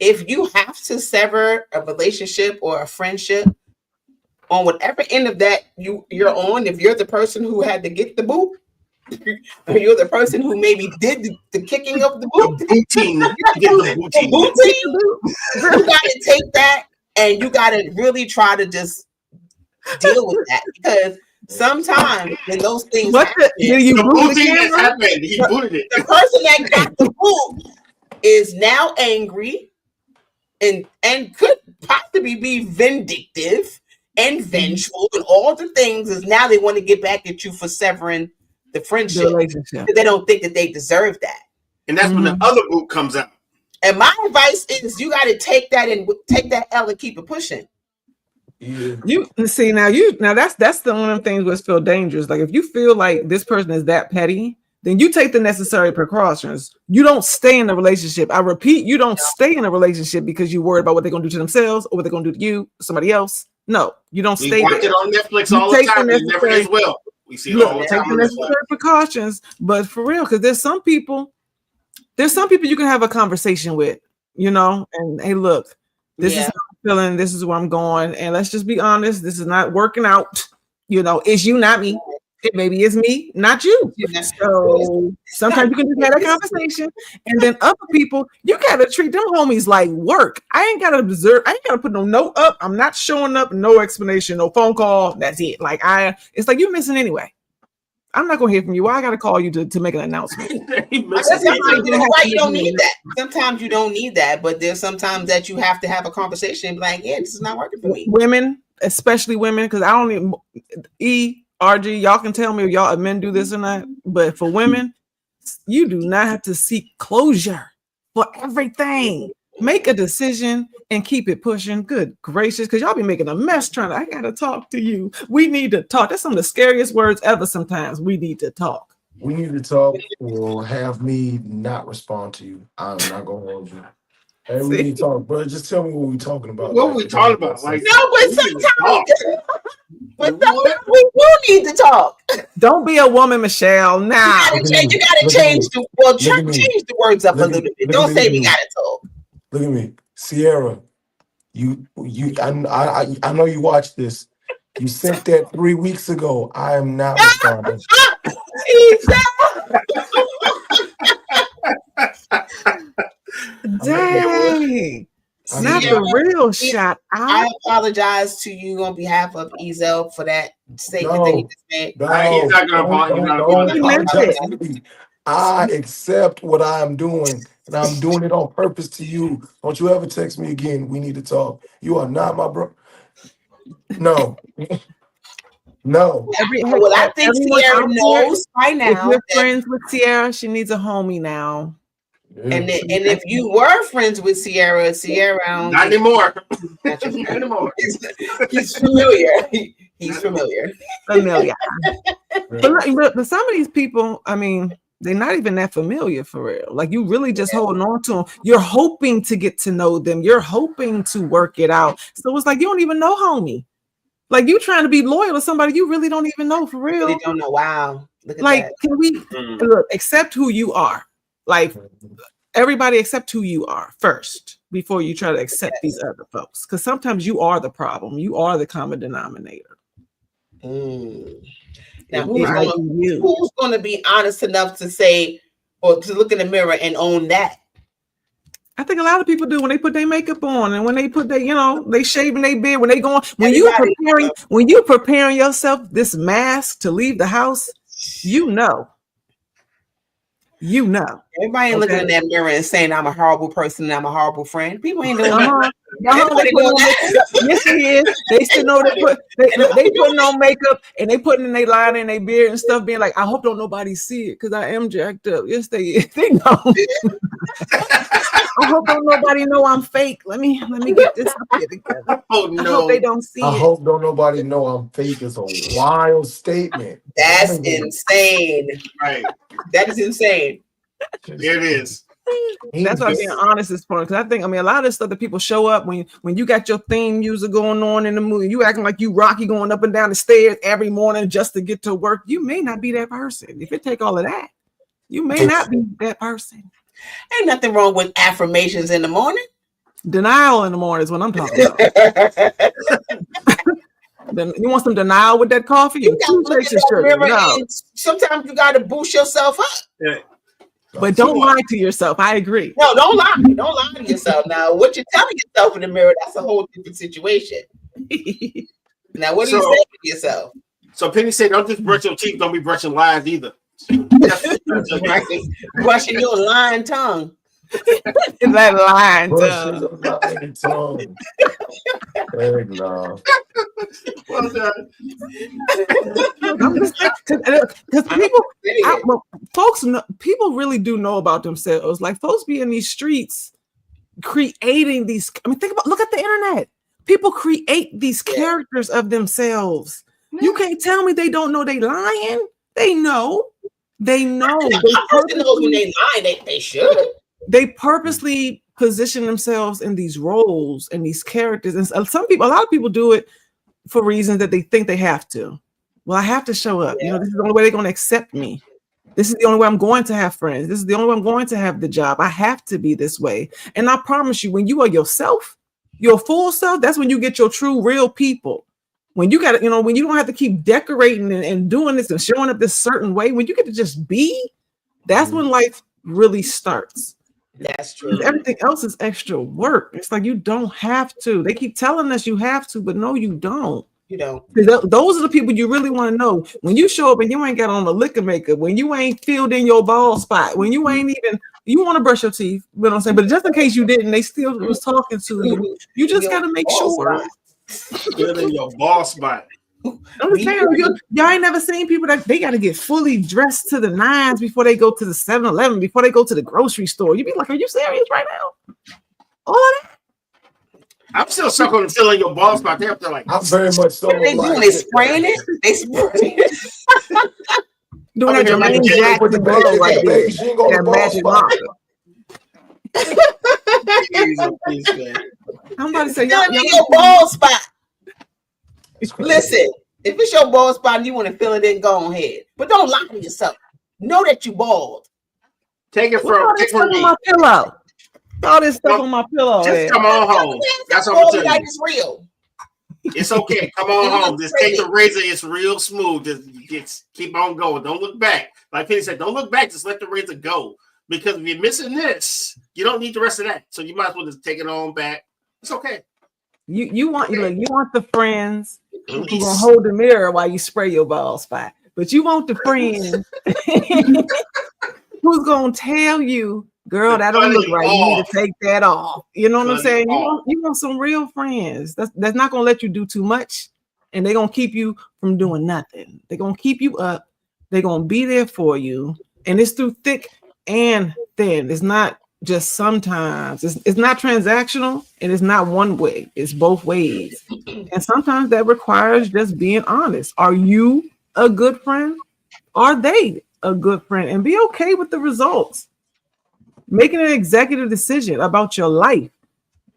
if you have to sever a relationship or a friendship on whatever end of that you're on, if you're the person who had to get the boot, or you're the person who maybe did the kicking of the boot, you got to take that and you got to really try to just deal with that because. Sometimes when those things happen, He booted it. The person that got the boot is now angry and could possibly be vindictive and vengeful and all the things is now they want to get back at you for severing the friendship. The relationship. They don't think that they deserve that. And that's when the other boot comes out. And my advice is you got to take that L and keep it pushing. Yeah. You see now that's the one of the things where it feels dangerous. Like if you feel like this person is that petty, then you take the necessary precautions. You don't stay in the relationship. I repeat, you don't stay in a relationship because you're worried about what they're gonna do to themselves or what they're gonna do to you, somebody else. No, you don't stay. We watch it on Netflix all the time. It never ends well. We see it all the time. Take the necessary precautions, but for real, because there's some people you can have a conversation with, and hey, look, this is feeling, this is where I'm going, and let's just be honest, this is not working out. It's you, not me. Maybe it's me, not you. So sometimes you can just have that conversation, and then other people, you gotta treat them homies like work. I ain't gotta put no note up. I'm not showing up, no explanation, no phone call. That's it. It's like you're missing anyway. I'm not gonna hear from you. I gotta call you to make an announcement. Sometimes you don't need that. Sometimes you don't need that, but there's sometimes that you have to have a conversation and be like, yeah, this is not working for me. Women, especially women, because I don't even RG, y'all can tell me if y'all men do this or not. But for women, you do not have to seek closure for everything. Make a decision and keep it pushing. Good gracious, because y'all be making a mess I gotta talk to you. We need to talk. That's some of the scariest words ever sometimes. We need to talk. We need to talk or have me not respond to you. I'm not gonna hold you. Hey, we need to talk, bro. Just tell me what we talking about. What we talking about? Like, no, but sometimes we do need to talk. Don't be a woman, Michelle. Now you gotta change the words up a little bit. Don't say we gotta talk. Look at me, Sierra. I know you watched this. You sent that 3 weeks ago. I am not responding. Dang. Not the real shot out. I apologize to you on behalf of Ezel for that statement that he just made. He's not gonna apologize to me. I accept what I am doing, and I'm doing it on purpose to you. Don't you ever text me again. We need to talk. You are not my bro. No. No. Well, I think Sierra knows by now. If you're friends with Sierra, she needs a homie now. Yeah. And if you were friends with Sierra, not anymore. He's familiar. He's familiar. But some of these people, I mean, they're not even that familiar for real. Like you really just holding on to them. You're hoping to get to know them. You're hoping to work it out. So it's like you don't even know homie. Like you trying to be loyal to somebody you really don't even know for real. Really don't know. Wow. Look at like that. Can we look accept who you are? Like everybody accept who you are first before you try to accept these other folks. Because sometimes you are the problem. You are the common denominator. Now, who's going to be honest enough to say or to look in the mirror and own that? I think a lot of people do when they put their makeup on and when they put their, they shaving their beard, when they going, when you preparing yourself this mask to leave the house, Everybody ain't looking in that mirror and saying I'm a horrible person and I'm a horrible friend. People ain't doing that. Yes, it is. They still know they putting on makeup and they putting in their line and their beard and stuff, being like, I hope don't nobody see it because I am jacked up. Yes, they know. I hope don't nobody know I'm fake. Let me get this up here together. Oh no, I hope they don't see it. I hope don't nobody know I'm fake. It's a wild statement. That's insane. Right. That is insane. It is. That's why I'm being honest this point. Because a lot of this stuff that people show up when you got your theme music going on in the movie, you acting like you Rocky going up and down the stairs every morning just to get to work. You may not be that person. If it take all of that, you may not be that person. Ain't nothing wrong with affirmations in the morning. Denial in the morning is what I'm talking about. Then you want some denial with that coffee? You sometimes you got to boost yourself up. Yeah. But don't lie to yourself. I agree. No, don't lie. Don't lie to yourself. Now, what you're telling yourself in the mirror, that's a whole different situation. Now, what are you saying to yourself? So Penny said, don't just brush your teeth. Don't be brushing lies either. Brushing your lying tongue. That lying tongue. No. Well done. Because people really do know about themselves. Like folks be in these streets creating these. Look at the internet. People create these characters of themselves. You can't tell me they don't know they lying. They know. They know. Person knows when they lie. They should. They purposely position themselves in these roles and these characters. And a lot of people do it for reasons that they think they have to. Well, I have to show up. Yeah. This is the only way they're going to accept me. This is the only way I'm going to have friends. This is the only way I'm going to have the job. I have to be this way. And I promise you, when you are yourself, your full self, that's when you get your true, real people. When you got to, when you don't have to keep decorating and doing this and showing up this certain way, when you get to just be, that's when life really starts. That's true. Everything else is extra work. It's like you don't have to. They keep telling us you have to, but no, you don't. You don't. Those are the people you really want to know. When you show up and you ain't got on the liquor makeup, when you ain't filled in your bald spot, when you ain't even, you want to brush your teeth, you know what I'm saying? But just in case you didn't, they still was talking to you. You just got to make sure. Filled in your bald spot. I'm just saying, y'all ain't never seen people that they got to get fully dressed to the nines before they go to the 7-Eleven, before they go to the grocery store. You be like, are you serious right now? All of that? I'm still stuck on filling your ball spot. They have to like. I'm very much so. What are they doing? They spraying it? They spraying it. Doing that Jermaine Jackson with the magic marker. I'm about to say, y'all your bald spot. Listen, if it's your bald spot and you want to fill it in, go ahead. But don't lie to yourself. Know that you bald. Take it from me. My pillow. All this stuff on my pillow. Just come on home. That's what I'm telling you. It's real. It's okay. Come on home. Just take the razor. It's real smooth. Just keep on going. Don't look back. Like Penny said, don't look back. Just let the razor go. Because if you're missing this, you don't need the rest of that. So you might as well just take it on back. It's okay. You want the friends who gonna hold the mirror while you spray your bald spot, but you want the friends who's gonna tell you, girl, that don't look right. You need to take that off. You know what I'm saying? You want some real friends. That's not gonna let you do too much, and they're gonna keep you from doing nothing. They're gonna keep you up. They're gonna be there for you, and it's through thick and thin. It's not just sometimes. It's not transactional, and it's not one way. It's both ways, and sometimes that requires just being honest. Are you a good friend? Are they a good friend? And be okay with the results. Making an executive decision about your life.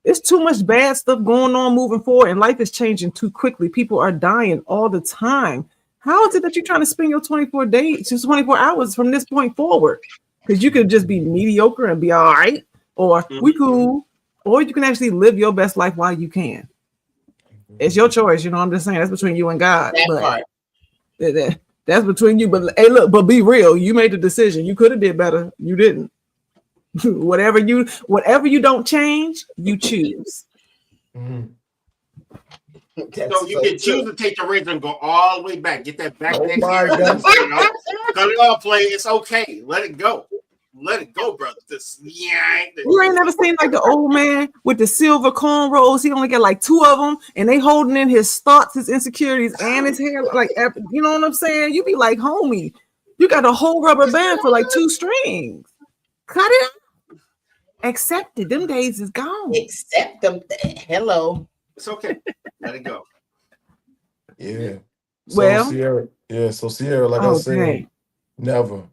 There's too much bad stuff going on moving forward, and life is changing too quickly. People are dying all the time. How is it that you're trying to spend your 24 hours from this point forward? Because you could just be mediocre and be all right, or we cool, or you can actually live your best life while you can. It's your choice, you know. I'm just saying that's between you and God. That's between you. But hey, look, but be real. You made the decision. You could have did better. You didn't. whatever you don't change, you choose. So you can choose to take the razor and go all the way back. Get that back next year. Cut it off, play. It's okay. Let it go. Let it go, brother. You ain't never seen like the old man with the silver cornrows. He only got like 2 of them, and they holding in his thoughts, his insecurities, and his hair. Like, you know what I'm saying? You be like, homie, you got a whole rubber band for like 2 strings. Cut it out. Accept it. Them days is gone. Accept them. Hello. It's okay. Let it go. Yeah. So Sierra, like I said, never.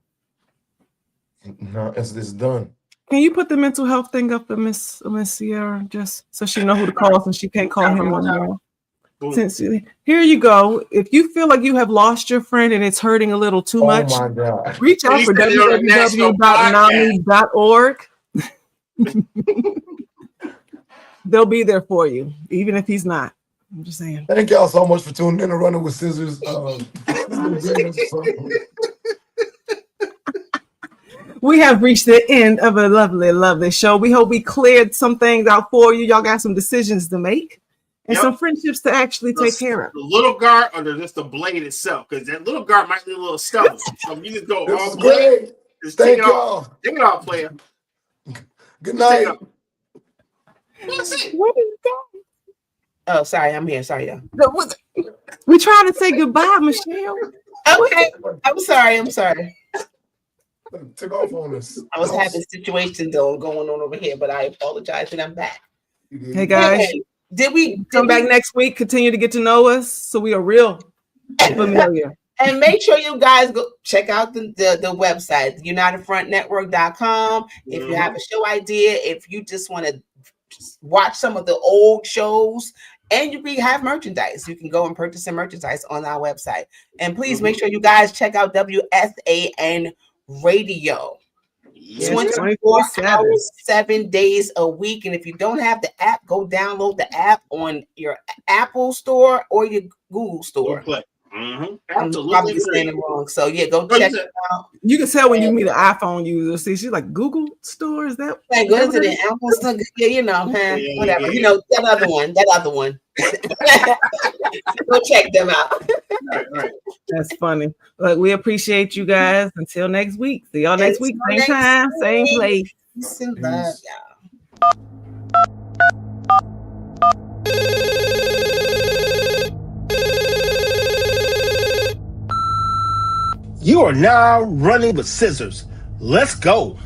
No, it's done. Can you put the mental health thing up for Miss Sierra, just so she know who to call since she can't call him anymore? Since here you go. If you feel like you have lost your friend and it's hurting a little too much, my God. Reach out for www.nami.org. They'll be there for you, even if he's not. I'm just saying. Thank y'all so much for tuning in to Running with Scissors. We have reached the end of a lovely, lovely show. We hope we cleared some things out for you. Y'all got some decisions to make and some friendships to actually take care of. The little guard or just the blade itself, because that little guard might be a little stubborn. So you just go all blade. Just take it off. Take it off, player. Good night. What is that? Oh, sorry, I'm here. Sorry, y'all. We trying to say goodbye, Michelle. Okay, I'm sorry. Took off on us. I was having situations going on over here, but I apologize and I'm back. Hey guys, did we come back next week? Continue to get to know us so we are real familiar. And make sure you guys go check out the website, unitedfrontnetwork.com. If you have a show idea, if you just want to watch some of the old shows, and you have merchandise, you can go and purchase some merchandise on our website. And please make sure you guys check out WSAN Radio. 24 hours, 7 days a week. And if you don't have the app, go download the app on your Apple store or your Google store. I'm probably saying it wrong. So go check it out. You can tell when you meet an iPhone user. See, she's like, Google store, is that? Like, go to the Apple store. Whatever. That other one. Go check them out. Right. That's funny. Look, we appreciate you guys. Until next week. See y'all next week. Same time, same place. Peace and love, y'all. You are now running with scissors. Let's go.